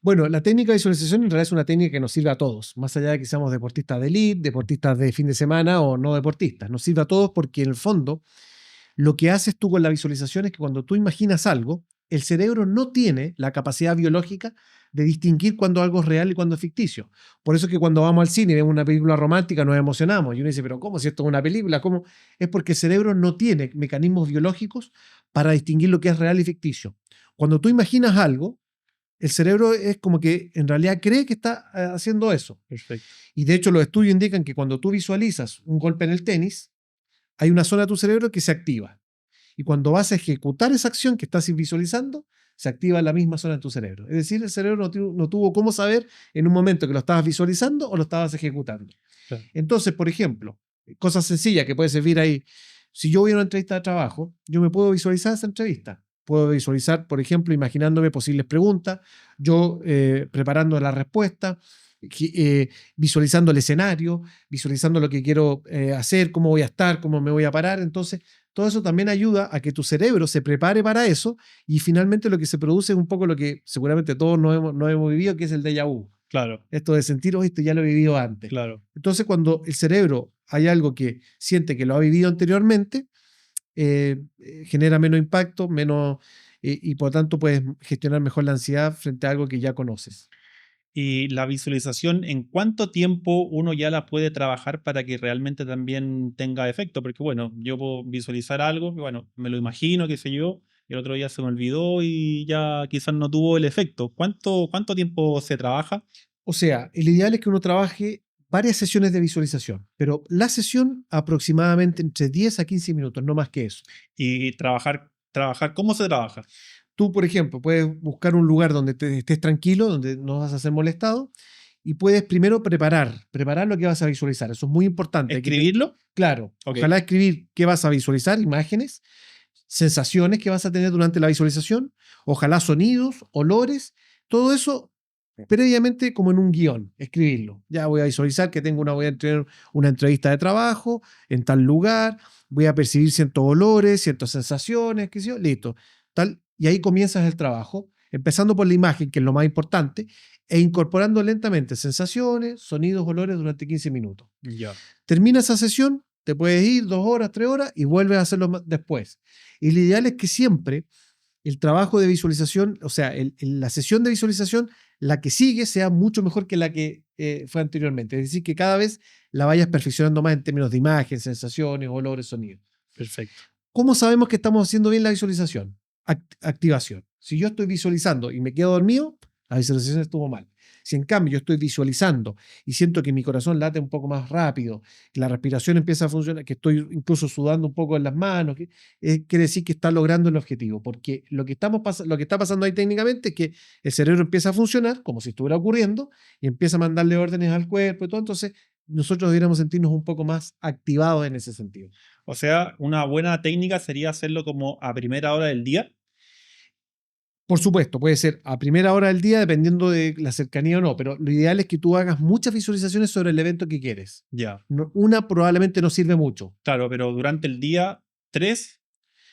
Bueno, la técnica de visualización en realidad es una técnica que nos sirve a todos, más allá de que seamos deportistas de elite, deportistas de fin de semana o no deportistas. Nos sirve a todos porque en el fondo lo que haces tú con la visualización es que cuando tú imaginas algo, el cerebro no tiene la capacidad biológica de distinguir cuando algo es real y cuando es ficticio. Por eso es que cuando vamos al cine y vemos una película romántica nos emocionamos. Y uno dice, pero ¿cómo si esto es una película? ¿Cómo? Es porque el cerebro no tiene mecanismos biológicos para distinguir lo que es real y ficticio. Cuando tú imaginas algo, el cerebro es como que en realidad cree que está haciendo eso. Perfecto. Y de hecho los estudios indican que cuando tú visualizas un golpe en el tenis, hay una zona de tu cerebro que se activa. Y cuando vas a ejecutar esa acción que estás visualizando, se activa la misma zona de tu cerebro. Es decir, el cerebro no tuvo cómo saber en un momento que lo estabas visualizando o lo estabas ejecutando. Claro. Entonces, por ejemplo, cosas sencillas que puede servir ahí. Si yo voy a una entrevista de trabajo, yo me puedo visualizar esa entrevista. puedo visualizar, por ejemplo, imaginándome posibles preguntas, yo preparando la respuesta, visualizando el escenario, visualizando lo que quiero hacer, cómo voy a estar, cómo me voy a parar. Entonces, todo eso también ayuda a que tu cerebro se prepare para eso y finalmente lo que se produce es un poco lo que seguramente todos no hemos vivido, que es el déjà vu. Claro, Esto de sentir, oh, esto ya lo he vivido antes. claro. Entonces, cuando el cerebro hay algo que siente que lo ha vivido anteriormente, genera menos impacto, menos, y por tanto puedes gestionar mejor la ansiedad frente a algo que ya conoces. Y la visualización, ¿en cuánto tiempo uno ya la puede trabajar para que realmente también tenga efecto? Porque bueno, yo puedo visualizar algo, que, bueno, me lo imagino, qué sé yo, y el otro día se me olvidó y ya quizás no tuvo el efecto. ¿Cuánto tiempo se trabaja? O sea, el ideal es que uno trabaje varias sesiones de visualización, pero la sesión aproximadamente entre 10 a 15 minutos, no más que eso. Y ¿cómo se trabaja? Tú, por ejemplo, puedes buscar un lugar donde estés tranquilo, donde no vas a ser molestado, y puedes primero preparar lo que vas a visualizar. Eso es muy importante. ¿Escribirlo? Claro, Ok. ojalá escribir qué vas a visualizar, imágenes, sensaciones que vas a tener durante la visualización, ojalá sonidos, olores, todo eso previamente como en un guión, escribirlo. Ya voy a visualizar que voy a tener una entrevista de trabajo en tal lugar, voy a percibir ciertos olores, ciertas sensaciones, qué sé yo, listo. Tal, y ahí comienzas el trabajo, empezando por la imagen, que es lo más importante, e incorporando lentamente sensaciones, sonidos, olores durante 15 minutos. Ya. Termina esa sesión, te puedes ir 2 horas, 3 horas y vuelves a hacerlo después. Y lo ideal es que siempre el trabajo de visualización, o sea, la sesión de visualización, la que sigue sea mucho mejor que la que fue anteriormente. Es decir, que cada vez la vayas perfeccionando más en términos de imagen, sensaciones, olores, sonidos. Perfecto. ¿Cómo sabemos que estamos haciendo bien la visualización? Activación. Si yo estoy visualizando y me quedo dormido, la visualización estuvo mal. Si en cambio yo estoy visualizando y siento que mi corazón late un poco más rápido, que la respiración empieza a funcionar, que estoy incluso sudando un poco en las manos, quiere decir que está logrando el objetivo. Porque lo que está pasando ahí técnicamente es que el cerebro empieza a funcionar como si estuviera ocurriendo y empieza a mandarle órdenes al cuerpo y todo. Entonces, nosotros deberíamos sentirnos un poco más activados en ese sentido. O sea, una buena técnica sería hacerlo como a primera hora del día. Por supuesto, puede ser a primera hora del día, dependiendo de la cercanía o no, pero lo ideal es que tú hagas muchas visualizaciones sobre el evento que quieres. Ya. Una probablemente no sirve mucho. Claro, pero durante el día, 3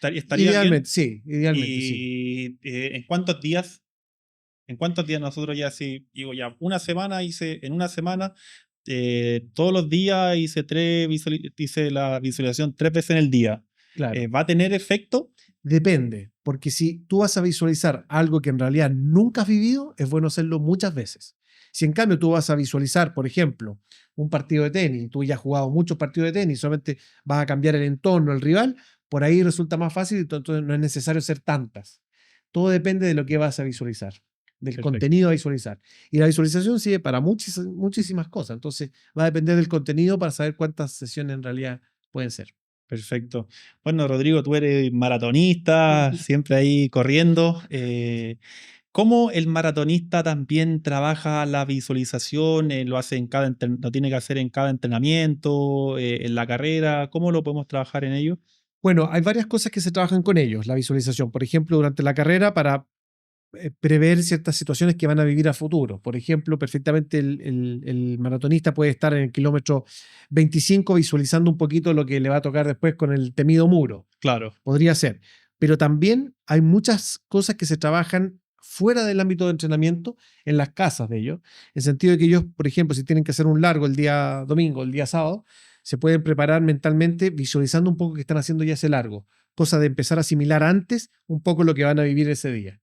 estaría bien. Idealmente, sí, idealmente, sí. ¿Y en cuántos días nosotros ya sí, digo ya, en una semana, todos los días hice la visualización 3 veces en el día? Claro. ¿Va a tener efecto? Depende, porque si tú vas a visualizar algo que en realidad nunca has vivido, es bueno hacerlo muchas veces. Si en cambio tú vas a visualizar, por ejemplo, un partido de tenis, y tú ya has jugado muchos partidos de tenis, solamente vas a cambiar el entorno, el rival, por ahí resulta más fácil y entonces no es necesario hacer tantas. Todo depende de lo que vas a visualizar, del Perfecto. contenido a visualizar. Y la visualización sirve para muchísimas cosas, entonces va a depender del contenido para saber cuántas sesiones en realidad pueden ser. Perfecto. Bueno, Rodrigo, tú eres maratonista, siempre ahí corriendo. ¿Cómo el maratonista también trabaja la visualización? ¿Lo hace lo tiene que hacer en cada entrenamiento, en la carrera? ¿Cómo lo podemos trabajar en ello? Bueno, hay varias cosas que se trabajan con ellos, la visualización. Por ejemplo, durante la carrera para prever ciertas situaciones que van a vivir a futuro. Por ejemplo, perfectamente el maratonista puede estar en el kilómetro 25 visualizando un poquito lo que le va a tocar después con el temido muro. Claro. Podría ser. Pero también hay muchas cosas que se trabajan fuera del ámbito de entrenamiento en las casas de ellos. En el sentido de que ellos, por ejemplo, si tienen que hacer un largo el día domingo, el día sábado, se pueden preparar mentalmente visualizando un poco que están haciendo ya ese largo. Cosa de empezar a asimilar antes un poco lo que van a vivir ese día.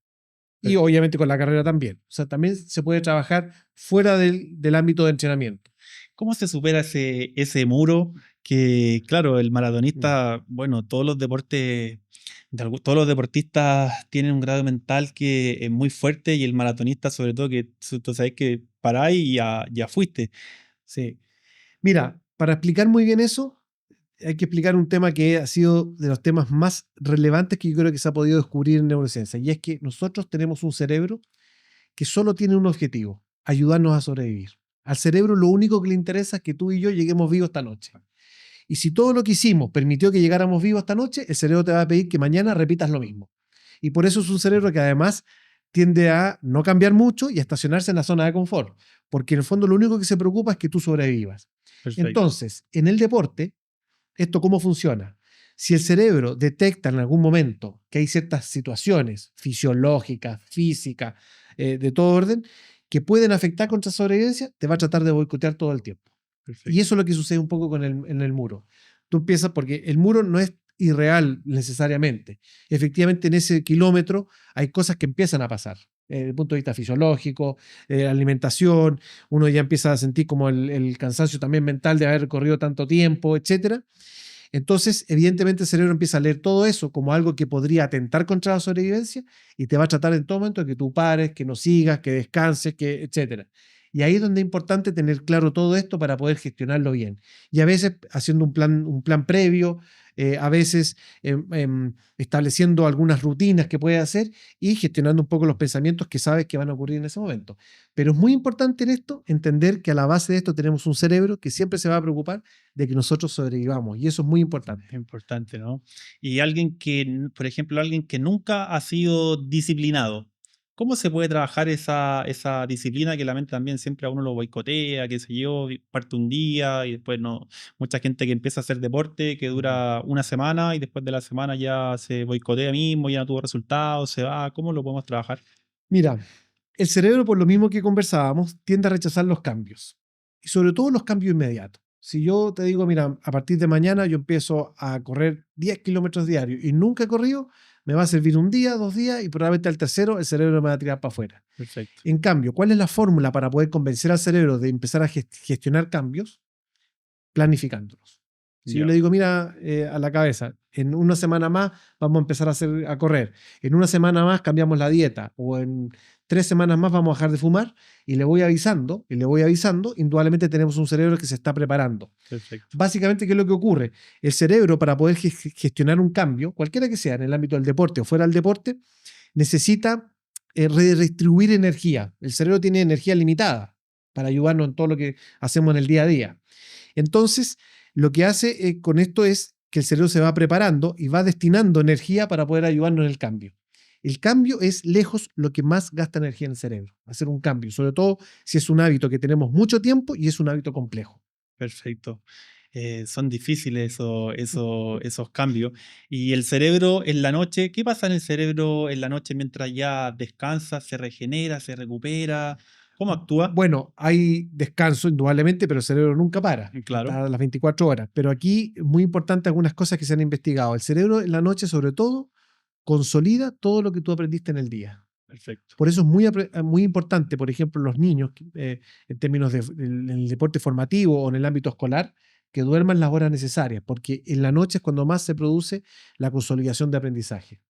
Y obviamente con la carrera también. O sea, también se puede trabajar fuera del ámbito de entrenamiento. ¿Cómo se supera ese muro que, claro, el maratonista, bueno, todos los deportistas tienen un grado mental que es muy fuerte y el maratonista, sobre todo, que tú sabes que paráis y ya fuiste? Sí. Mira, para explicar muy bien eso, hay que explicar un tema que ha sido de los temas más relevantes que yo creo que se ha podido descubrir en neurociencia, y es que nosotros tenemos un cerebro que solo tiene un objetivo: ayudarnos a sobrevivir. Al cerebro lo único que le interesa es que tú y yo lleguemos vivos esta noche. Y si todo lo que hicimos permitió que llegáramos vivos esta noche, el cerebro te va a pedir que mañana repitas lo mismo. Y por eso es un cerebro que además tiende a no cambiar mucho y a estacionarse en la zona de confort, porque en el fondo lo único que se preocupa es que tú sobrevivas. Perfecto. Entonces, en el deporte, ¿esto cómo funciona? Si el cerebro detecta en algún momento que hay ciertas situaciones fisiológicas, físicas, de todo orden, que pueden afectar contra la sobrevivencia, te va a tratar de boicotear todo el tiempo. Perfecto. Y eso es lo que sucede un poco en el muro. Tú empiezas, porque el muro no es irreal necesariamente. Efectivamente, en ese kilómetro hay cosas que empiezan a pasar. Desde el punto de vista fisiológico, alimentación, uno ya empieza a sentir como el cansancio también mental de haber corrido tanto tiempo, etcétera. Entonces, evidentemente, el cerebro empieza a leer todo eso como algo que podría atentar contra la sobrevivencia y te va a tratar en todo momento de que tú pares, que no sigas, que descanses, que, etcétera. Y ahí es donde es importante tener claro todo esto para poder gestionarlo bien. Y a veces haciendo un plan previo, a veces estableciendo algunas rutinas que puedes hacer y gestionando un poco los pensamientos que sabes que van a ocurrir en ese momento. Pero es muy importante en esto entender que a la base de esto tenemos un cerebro que siempre se va a preocupar de que nosotros sobrevivamos. Y eso es muy importante. Es importante, ¿no? Y alguien que, por ejemplo, alguien que nunca ha sido disciplinado, ¿cómo se puede trabajar esa disciplina que la mente también siempre a uno lo boicotea, qué sé yo, y parte un día y después no? Mucha gente que empieza a hacer deporte que dura una semana y después de la semana ya se boicotea mismo, ya no tuvo resultados, se va. ¿Cómo lo podemos trabajar? Mira, el cerebro, por lo mismo que conversábamos, tiende a rechazar los cambios. Y sobre todo los cambios inmediatos. Si yo te digo, mira, a partir de mañana yo empiezo a correr 10 kilómetros diarios y nunca he corrido, me va a servir un día, 2 días y probablemente al tercero el cerebro me va a tirar para afuera. Perfecto. En cambio, ¿cuál es la fórmula para poder convencer al cerebro de empezar a gestionar cambios? Planificándolos. Si yo Ya. le digo, mira, a la cabeza, en una semana más vamos a empezar a correr, en una semana más cambiamos la dieta, o en 3 semanas más vamos a dejar de fumar, y le voy avisando, indudablemente tenemos un cerebro que se está preparando. Perfecto. Básicamente, ¿qué es lo que ocurre? El cerebro, para poder gestionar un cambio, cualquiera que sea, en el ámbito del deporte o fuera del deporte, necesita redistribuir energía. El cerebro tiene energía limitada para ayudarnos en todo lo que hacemos en el día a día. Entonces, lo que hace con esto es que el cerebro se va preparando y va destinando energía para poder ayudarnos en el cambio. El cambio es lejos lo que más gasta energía en el cerebro, hacer un cambio, sobre todo si es un hábito que tenemos mucho tiempo y es un hábito complejo. Perfecto. Son difíciles esos cambios. Y el cerebro en la noche, ¿qué pasa en el cerebro en la noche mientras ya descansa, se regenera, se recupera? ¿Cómo actúa? Bueno, hay descanso indudablemente, pero el cerebro nunca para, Claro, está a las 24 horas. Pero aquí es muy importante algunas cosas que se han investigado. El cerebro en la noche, sobre todo, consolida todo lo que tú aprendiste en el día. perfecto. Por eso es muy importante, por ejemplo, los niños, en términos en el deporte formativo o en el ámbito escolar, que duerman las horas necesarias, porque en la noche es cuando más se produce la consolidación de aprendizaje.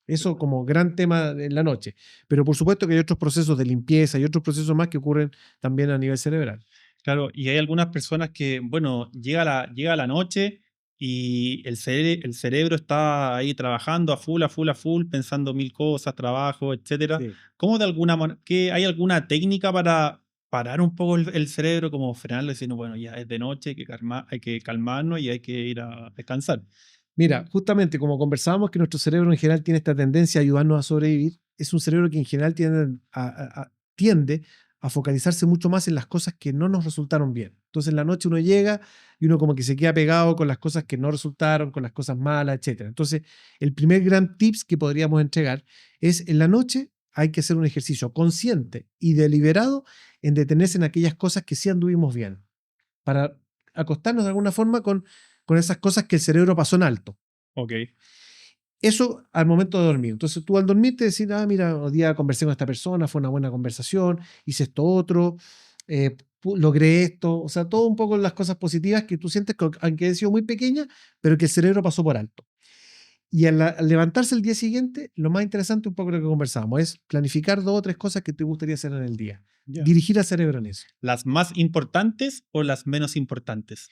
Eso como gran tema en la noche. Pero por supuesto que hay otros procesos de limpieza y otros procesos más que ocurren también a nivel cerebral. Claro, y hay algunas personas que, bueno, llega la noche y el cerebro está ahí trabajando a full, pensando mil cosas, trabajo, etcétera. Sí. ¿Cómo de alguna manera, hay alguna técnica para parar un poco el cerebro, como frenarlo y decir, no, bueno, ya es de noche, hay que calmarnos y hay que ir a descansar? Mira, justamente como conversábamos que nuestro cerebro en general tiene esta tendencia a ayudarnos a sobrevivir, es un cerebro que en general tiende a focalizarse mucho más en las cosas que no nos resultaron bien. Entonces en la noche uno llega y uno como que se queda pegado con las cosas que no resultaron, con las cosas malas, etc. Entonces el primer gran tips que podríamos entregar es en la noche hay que hacer un ejercicio consciente y deliberado en detenerse en aquellas cosas que sí anduvimos bien, para acostarnos de alguna forma con esas cosas que el cerebro pasó en alto. Ok, Eso al momento de dormir. Entonces tú al dormir te decís, mira, hoy día conversé con esta persona, fue una buena conversación, hice esto otro, logré esto, o sea, todo un poco las cosas positivas que tú sientes que aunque han sido muy pequeñas, pero que el cerebro pasó por alto. Y al levantarse el día siguiente, lo más interesante, un poco lo que conversábamos, es planificar 2 o 3 cosas que te gustaría hacer en el día. ya. Dirigir al cerebro en eso. ¿Las más importantes o las menos importantes?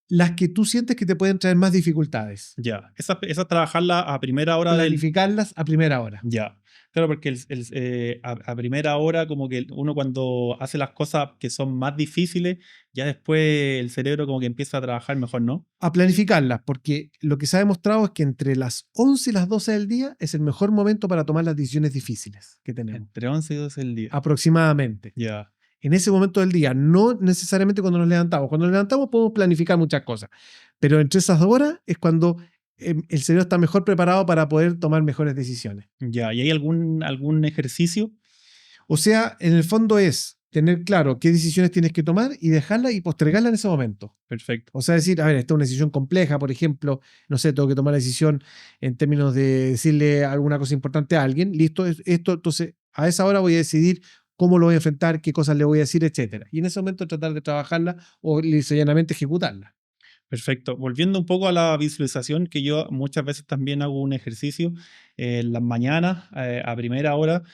Las que tú sientes que te pueden traer más dificultades. Ya, esa trabajarla a primera hora del... Planificarlas a primera hora. Ya, Claro, porque a primera hora, como que uno cuando hace las cosas que son más difíciles, ya después el cerebro como que empieza a trabajar mejor, ¿no? A planificarlas, porque lo que se ha demostrado es que entre las 11 y las 12 del día es el mejor momento para tomar las decisiones difíciles que tenemos, Entre 11 y 12 del día. aproximadamente. Ya, En ese momento del día, no necesariamente cuando nos levantamos. Cuando nos levantamos podemos planificar muchas cosas, pero entre esas horas es cuando el cerebro está mejor preparado para poder tomar mejores decisiones. ya. ¿Y hay algún ejercicio? O sea, en el fondo es tener claro qué decisiones tienes que tomar y dejarla y postergarla en ese momento. Perfecto. O sea, decir, a ver, esta es una decisión compleja, por ejemplo, no sé, tengo que tomar la decisión en términos de decirle alguna cosa importante a alguien, listo, esto, entonces a esa hora voy a decidir cómo lo voy a enfrentar, qué cosas le voy a decir, etcétera. Y en ese momento tratar de trabajarla o lisa y llanamente ejecutarla. Perfecto. Volviendo un poco a la visualización, que yo muchas veces también hago un ejercicio en las mañanas, a primera hora.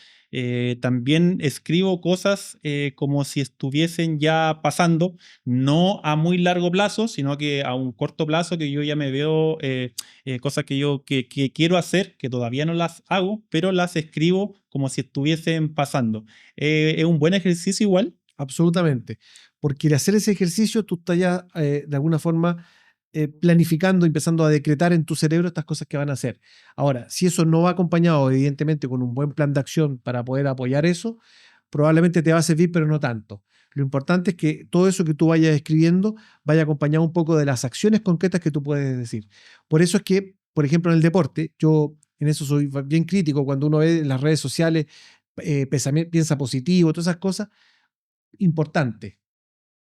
También escribo cosas como si estuviesen ya pasando, no a muy largo plazo, sino que a un corto plazo, que yo ya me veo cosas que yo que quiero hacer, que todavía no las hago, pero las escribo como si estuviesen pasando. Es un buen ejercicio igual. Absolutamente. Porque al hacer ese ejercicio, tú estás ya de alguna forma planificando, empezando a decretar en tu cerebro estas cosas que van a hacer. Ahora, si eso no va acompañado, evidentemente, con un buen plan de acción para poder apoyar eso, probablemente te va a servir, pero no tanto. Lo importante es que todo eso que tú vayas escribiendo vaya acompañado un poco de las acciones concretas que tú puedes decir. Por eso es que, por ejemplo, en el deporte, yo en eso soy bien crítico cuando uno ve en las redes sociales, piensa positivo, todas esas cosas importantes,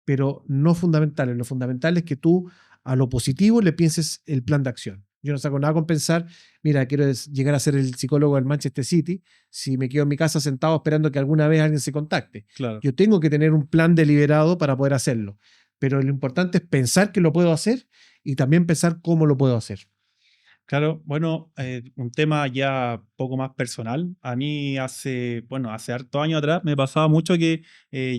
pero no fundamentales. Lo fundamental es que tú a lo positivo le pienses el plan de acción. Yo no saco nada con pensar, mira, quiero llegar a ser el psicólogo del Manchester City si me quedo en mi casa sentado esperando que alguna vez alguien se contacte. Claro. Yo tengo que tener un plan deliberado para poder hacerlo, pero lo importante es pensar que lo puedo hacer y también pensar cómo lo puedo hacer. Claro, bueno, un tema ya poco más personal. A mí hace hartos años atrás me pasaba mucho que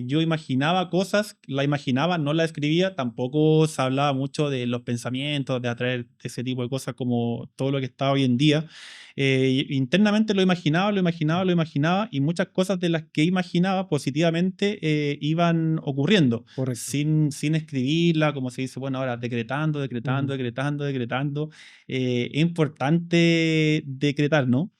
yo imaginaba cosas, la imaginaba, no la escribía, tampoco se hablaba mucho de los pensamientos, de atraer ese tipo de cosas como todo lo que está hoy en día. Internamente lo imaginaba, lo imaginaba, lo imaginaba y muchas cosas de las que imaginaba positivamente iban ocurriendo Correcto. sin escribirla, como se dice, bueno, ahora decretando, decretando, Ujú. decretando, decretando. Es importante decretar, ¿no?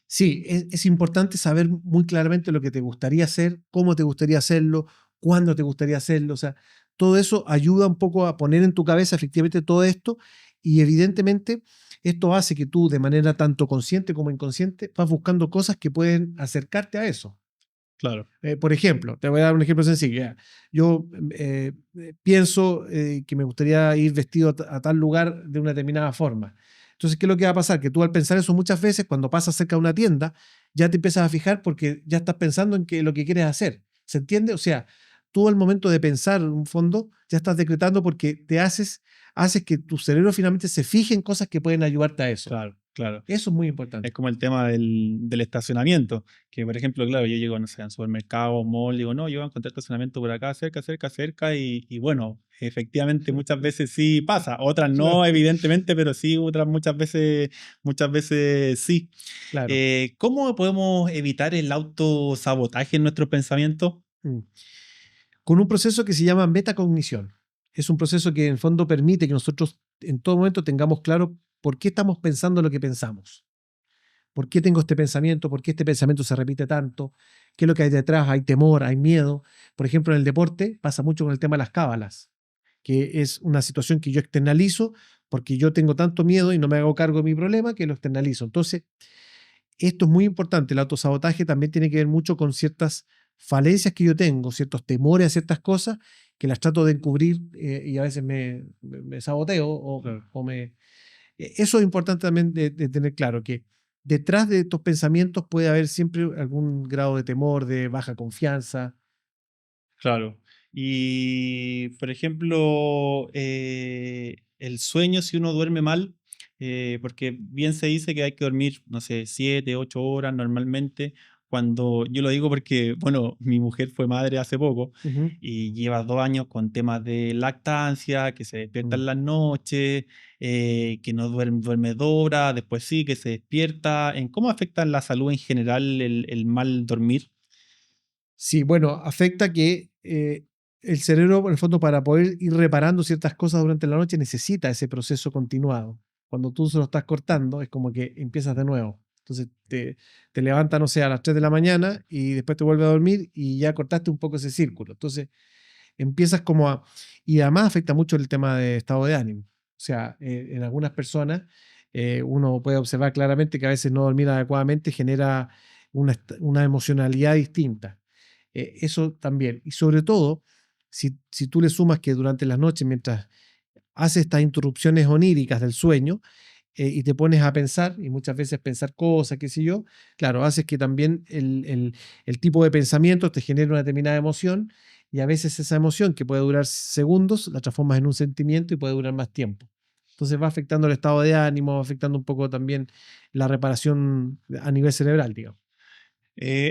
Sí, es importante saber muy claramente lo que te gustaría hacer, cómo te gustaría hacerlo, cuándo te gustaría hacerlo. O sea, todo eso ayuda un poco a poner en tu cabeza efectivamente todo esto y evidentemente esto hace que tú de manera tanto consciente como inconsciente vas buscando cosas que pueden acercarte a eso. Claro, Por ejemplo, te voy a dar un ejemplo sencillo. Ya. Yo pienso que me gustaría ir vestido a tal lugar de una determinada forma. Entonces, ¿qué es lo que va a pasar? Que tú al pensar eso muchas veces, cuando pasas cerca de una tienda, ya te empiezas a fijar porque ya estás pensando en lo que quieres hacer. ¿Se entiende? O sea, tú al momento de pensar en un fondo, ya estás decretando porque haces que tu cerebro finalmente se fije en cosas que pueden ayudarte a eso. claro, claro. Eso es muy Es importante. como el tema del estacionamiento, que por ejemplo, claro, yo llego, no sé, al supermercado, mall, digo, no, yo voy a encontrar estacionamiento por acá, cerca, cerca, cerca, y bueno, efectivamente muchas veces sí pasa, otras no, Claro, evidentemente, pero sí, otras muchas veces sí. claro. ¿Cómo podemos evitar el autosabotaje en nuestros pensamientos? Mm. Con un proceso que se llama metacognición. Es un proceso que en el fondo permite que nosotros en todo momento tengamos claro por qué estamos pensando lo que pensamos. ¿Por qué tengo este pensamiento? ¿Por qué este pensamiento se repite tanto? ¿Qué es lo que hay detrás? ¿Hay temor? ¿Hay miedo? Por ejemplo, en el deporte pasa mucho con el tema de las cábalas, que es una situación que yo externalizo porque yo tengo tanto miedo y no me hago cargo de mi problema que lo externalizo. Entonces, esto es muy importante. El autosabotaje también tiene que ver mucho con ciertas falencias que yo tengo, ciertos temores a ciertas cosas que las trato de encubrir y a veces me saboteo Claro. Eso es importante también de tener claro, que detrás de estos pensamientos puede haber siempre algún grado de temor, de baja confianza. Claro. Y, por ejemplo, el sueño, si uno duerme mal, porque bien se dice que hay que dormir, no sé, 7, 8 horas normalmente, cuando yo lo digo porque, bueno, mi mujer fue madre hace poco Ujú. y lleva 2 años con temas de lactancia, que se despierta Mm. en las noches, que no duerme 2 horas, después sí, que se despierta. ¿En cómo afecta en la salud en general el mal dormir? Sí, bueno, afecta que el cerebro, en el fondo, para poder ir reparando ciertas cosas durante la noche, necesita ese proceso continuado. Cuando tú se lo estás cortando, es como que empiezas de nuevo. Entonces te levantas, no sé, a las 3 de la mañana y después te vuelves a dormir y ya cortaste un poco ese círculo. Entonces empiezas como a... Y además afecta mucho el tema de estado de ánimo. O sea, en algunas personas uno puede observar claramente que a veces no dormir adecuadamente genera una emocionalidad distinta. Eso también. Y sobre todo, si tú le sumas que durante las noches, mientras haces estas interrupciones oníricas del sueño, y te pones a pensar, y muchas veces pensar cosas, qué sé yo, claro, haces que también el tipo de pensamientos te genere una determinada emoción, y a veces esa emoción, que puede durar segundos, la transformas en un sentimiento y puede durar más tiempo. Entonces va afectando el estado de ánimo, va afectando un poco también la reparación a nivel cerebral, digamos.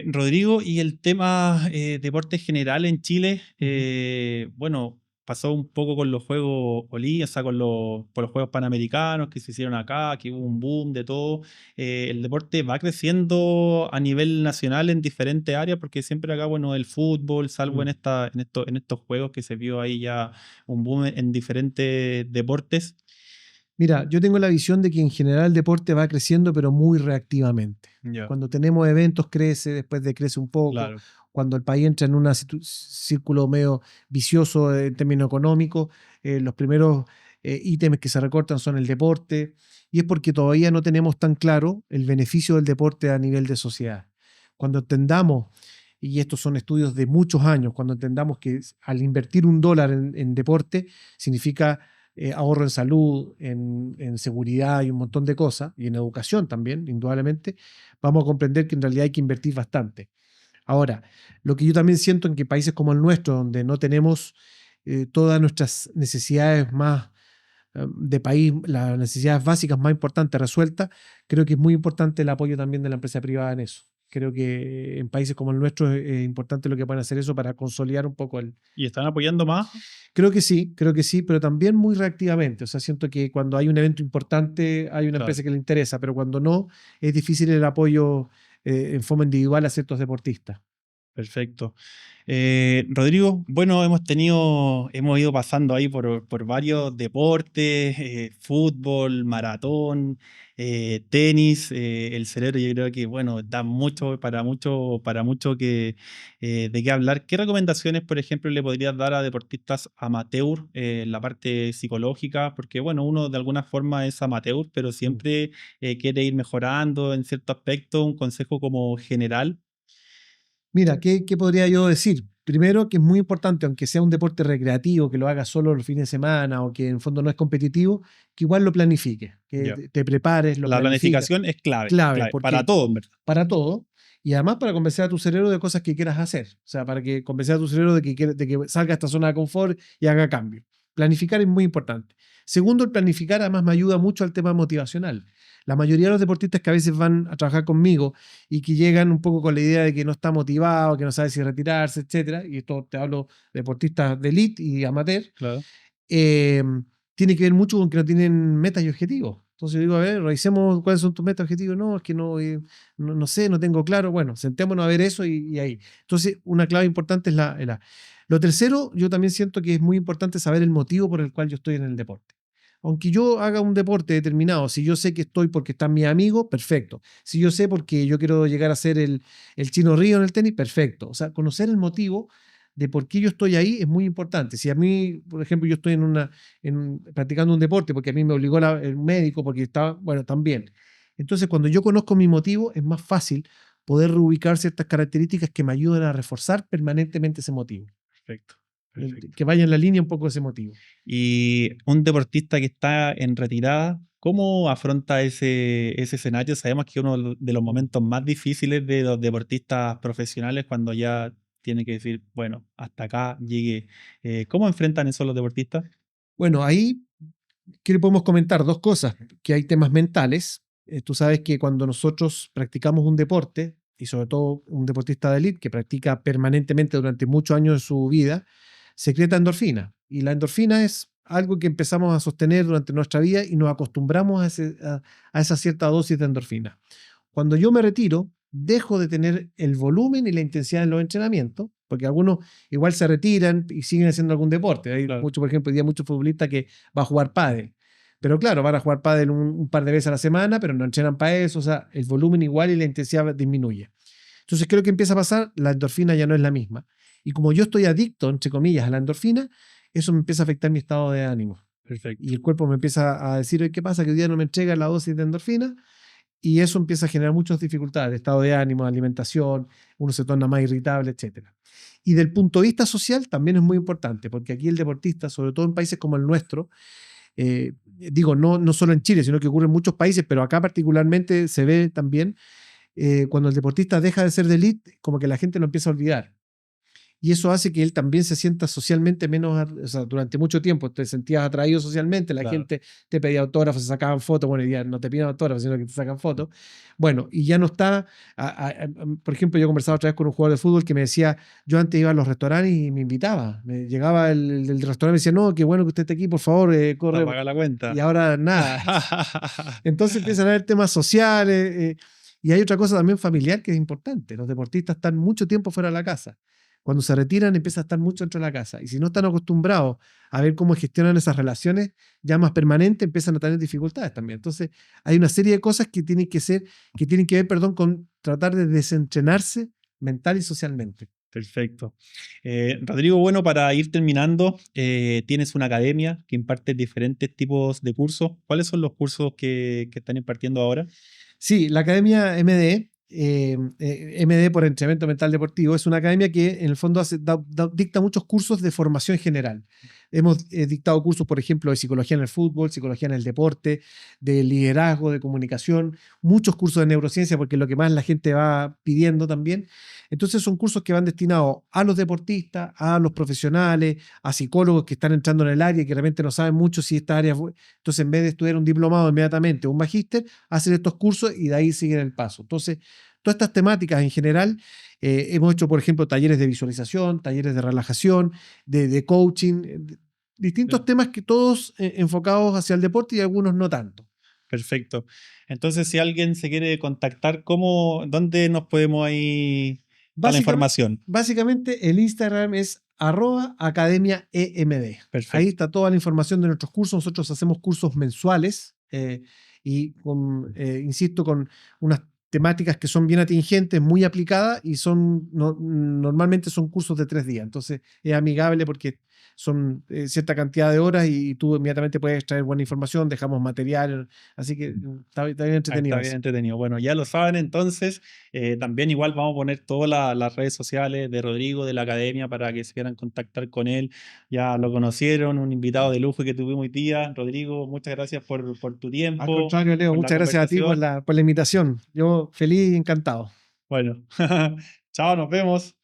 Rodrigo, y el tema deporte general en Chile, Ujú. bueno, pasó un poco con los Juegos Olímpicos, o sea, por los Juegos Panamericanos que se hicieron acá, que hubo un boom de todo. El deporte va creciendo a nivel nacional en diferentes áreas, porque siempre acá, bueno, el fútbol, salvo Mm. en estos juegos que se vio ahí ya un boom en diferentes deportes. Mira, yo tengo la visión de que en general el deporte va creciendo, pero muy reactivamente. Ya, Cuando tenemos eventos crece, después decrece un poco. claro. Cuando el país entra en un círculo medio vicioso en términos económicos, los primeros ítems que se recortan son el deporte, y es porque todavía no tenemos tan claro el beneficio del deporte a nivel de sociedad. Cuando entendamos, y estos son estudios de muchos años, cuando entendamos que al invertir $1 en deporte significa ahorro en salud, en seguridad y un montón de cosas, y en educación también, indudablemente, vamos a comprender que en realidad hay que invertir bastante. Ahora, lo que yo también siento en que países como el nuestro, donde no tenemos todas nuestras necesidades más de país, las necesidades básicas más importantes resueltas, creo que es muy importante el apoyo también de la empresa privada en eso. Creo que en países como el nuestro es importante lo que puedan hacer eso para consolidar un poco el... ¿Y están apoyando más? Creo que sí, pero también muy reactivamente. O sea, siento que cuando hay un evento importante hay una Claro. empresa que le interesa, pero cuando no, es difícil el apoyo en forma individual a ciertos deportistas. Perfecto. Rodrigo, bueno, hemos ido pasando ahí por varios deportes, fútbol, maratón, tenis, el cerebro yo creo que, bueno, da para mucho de qué hablar. ¿Qué recomendaciones, por ejemplo, le podrías dar a deportistas amateur en la parte psicológica? Porque, bueno, uno de alguna forma es amateur, pero Mm. siempre quiere ir mejorando en cierto aspecto. Un consejo como general. Mira, ¿qué podría yo decir? Primero, que es muy importante, aunque sea un deporte recreativo, que lo hagas solo los fines de semana o que en fondo no es competitivo, que igual lo planifiques, que Ya. te prepares, lo La planificas. planificación es clave, Clave, clave, para porque todo, en verdad. para todo, y además para convencer a tu cerebro de cosas que quieras hacer. O sea, para que convencer a tu cerebro de que salga de esta zona de confort y haga cambio. Planificar es muy importante. Segundo, el planificar además me ayuda mucho al tema motivacional. La mayoría de los deportistas que a veces van a trabajar conmigo y que llegan un poco con la idea de que no está motivado, que no sabe si retirarse, etcétera, y esto te hablo de deportistas de elite y amateur, Claro. eh, tiene que ver mucho con que no tienen metas y objetivos. Entonces yo digo, a ver, revisemos cuáles son tus metas y objetivos. No, es que no, no sé, no tengo claro. Bueno, sentémonos a ver eso y ahí. Entonces, una clave importante es Lo tercero, yo también siento que es muy importante saber el motivo por el cual yo estoy en el deporte. Aunque yo haga un deporte determinado, si yo sé que estoy porque están mis amigos, perfecto. Si yo sé porque yo quiero llegar a ser el Chino Río en el tenis, perfecto. O sea, conocer el motivo de por qué yo estoy ahí es muy importante. Si a mí, por ejemplo, yo estoy practicando un deporte porque a mí me obligó el médico, porque estaba, bueno, también. Entonces, cuando yo conozco mi motivo, es más fácil poder reubicar ciertas características que me ayuden a reforzar permanentemente ese motivo, Perfecto, perfecto. que vaya en la línea un poco de ese motivo. Y un deportista que está en retirada, ¿cómo afronta ese escenario? Sabemos que uno de los momentos más difíciles de los deportistas profesionales cuando ya tiene que decir, bueno, hasta acá llegué. ¿Cómo enfrentan eso los deportistas? Bueno, ahí, ¿qué le podemos comentar? Dos cosas, que hay temas mentales. Tú sabes que cuando nosotros practicamos un deporte, y sobre todo un deportista de élite que practica permanentemente durante muchos años de su vida, secreta endorfina. Y la endorfina es algo que empezamos a sostener durante nuestra vida y nos acostumbramos a esa cierta dosis de endorfina. Cuando yo me retiro, dejo de tener el volumen y la intensidad en los entrenamientos, porque algunos igual se retiran y siguen haciendo algún deporte. Hay Claro. mucho, por ejemplo, hoy día muchos futbolistas que van a jugar pádel. Pero claro, van a jugar pádel un par de veces a la semana, pero no entrenan para eso. O sea, el volumen igual y la intensidad disminuye. Entonces, creo que empieza a pasar, la endorfina ya no es la misma. Y como yo estoy adicto, entre comillas, a la endorfina, eso me empieza a afectar mi estado de ánimo. Perfecto. Y el cuerpo me empieza a decir, oye, ¿qué pasa? Que hoy día no me entrega la dosis de endorfina. Y eso empieza a generar muchas dificultades, estado de ánimo, alimentación, uno se torna más irritable, etc. Y del punto de vista social también es muy importante, porque aquí el deportista, sobre todo en países como el nuestro, digo, no solo en Chile, sino que ocurre en muchos países, pero acá particularmente se ve también, cuando el deportista deja de ser de élite, como que la gente lo empieza a olvidar. Y eso hace que él también se sienta socialmente menos, o sea, durante mucho tiempo te sentías atraído socialmente, la Claro. gente te pedía autógrafos, se sacaban fotos, bueno, ya no te piden autógrafos, sino que te sacan fotos. Bueno, y ya no está, por ejemplo, yo conversaba otra vez con un jugador de fútbol que me decía, yo antes iba a los restaurantes y me invitaba, me llegaba el restaurante y me decía, no, qué bueno que usted esté aquí, por favor, corre, Paga la cuenta. y ahora nada. Entonces empiezan a haber temas sociales, y hay otra cosa también familiar que es importante, los deportistas están mucho tiempo fuera de la casa. Cuando se retiran empieza a estar mucho dentro de la casa. Y si no están acostumbrados a ver cómo gestionan esas relaciones ya más permanentes, empiezan a tener dificultades también. Entonces, hay una serie de cosas que tienen que ver, perdón, con tratar de desentrenarse mental y socialmente. Perfecto. Rodrigo, bueno, para ir terminando, tienes una academia que imparte diferentes tipos de cursos. ¿Cuáles son los cursos que están impartiendo ahora? Sí, la Academia MD, MD por Entrenamiento Mental Deportivo, es una academia que en el fondo dicta muchos cursos de formación general. Hemos dictado cursos, por ejemplo, de psicología en el fútbol, psicología en el deporte, de liderazgo, de comunicación, muchos cursos de neurociencia, porque es lo que más la gente va pidiendo también. Entonces son cursos que van destinados a los deportistas, a los profesionales, a psicólogos que están entrando en el área y que realmente no saben mucho si esta área fue. Entonces, en vez de estudiar un diplomado inmediatamente o un magíster, hacen estos cursos y de ahí siguen el paso. Entonces, todas estas temáticas en general, hemos hecho, por ejemplo, talleres de visualización, talleres de relajación, de coaching, distintos temas que todos enfocados hacia el deporte y algunos no tanto. Perfecto. Entonces, si alguien se quiere contactar, ¿dónde nos podemos ahí dar la información? Básicamente, el Instagram es @academiaemd. Perfecto. Ahí está toda la información de nuestros cursos. Nosotros hacemos cursos mensuales y, insisto, con unas temáticas que son bien atingentes, muy aplicadas y normalmente son cursos de 3 días. Entonces, es amigable porque son cierta cantidad de horas y tú inmediatamente puedes extraer buena información, dejamos material, así que está bien entretenido. Está bien entretenido. Bueno, ya lo saben entonces. También igual vamos a poner todas las redes sociales de Rodrigo, de la academia, para que se quieran contactar con él. Ya lo conocieron, un invitado de lujo que tuvimos hoy día. Rodrigo, muchas gracias por tu tiempo. Al contrario, Leo, por la muchas gracias a ti por conversación. la invitación. Yo feliz y encantado. Bueno, chao, nos vemos.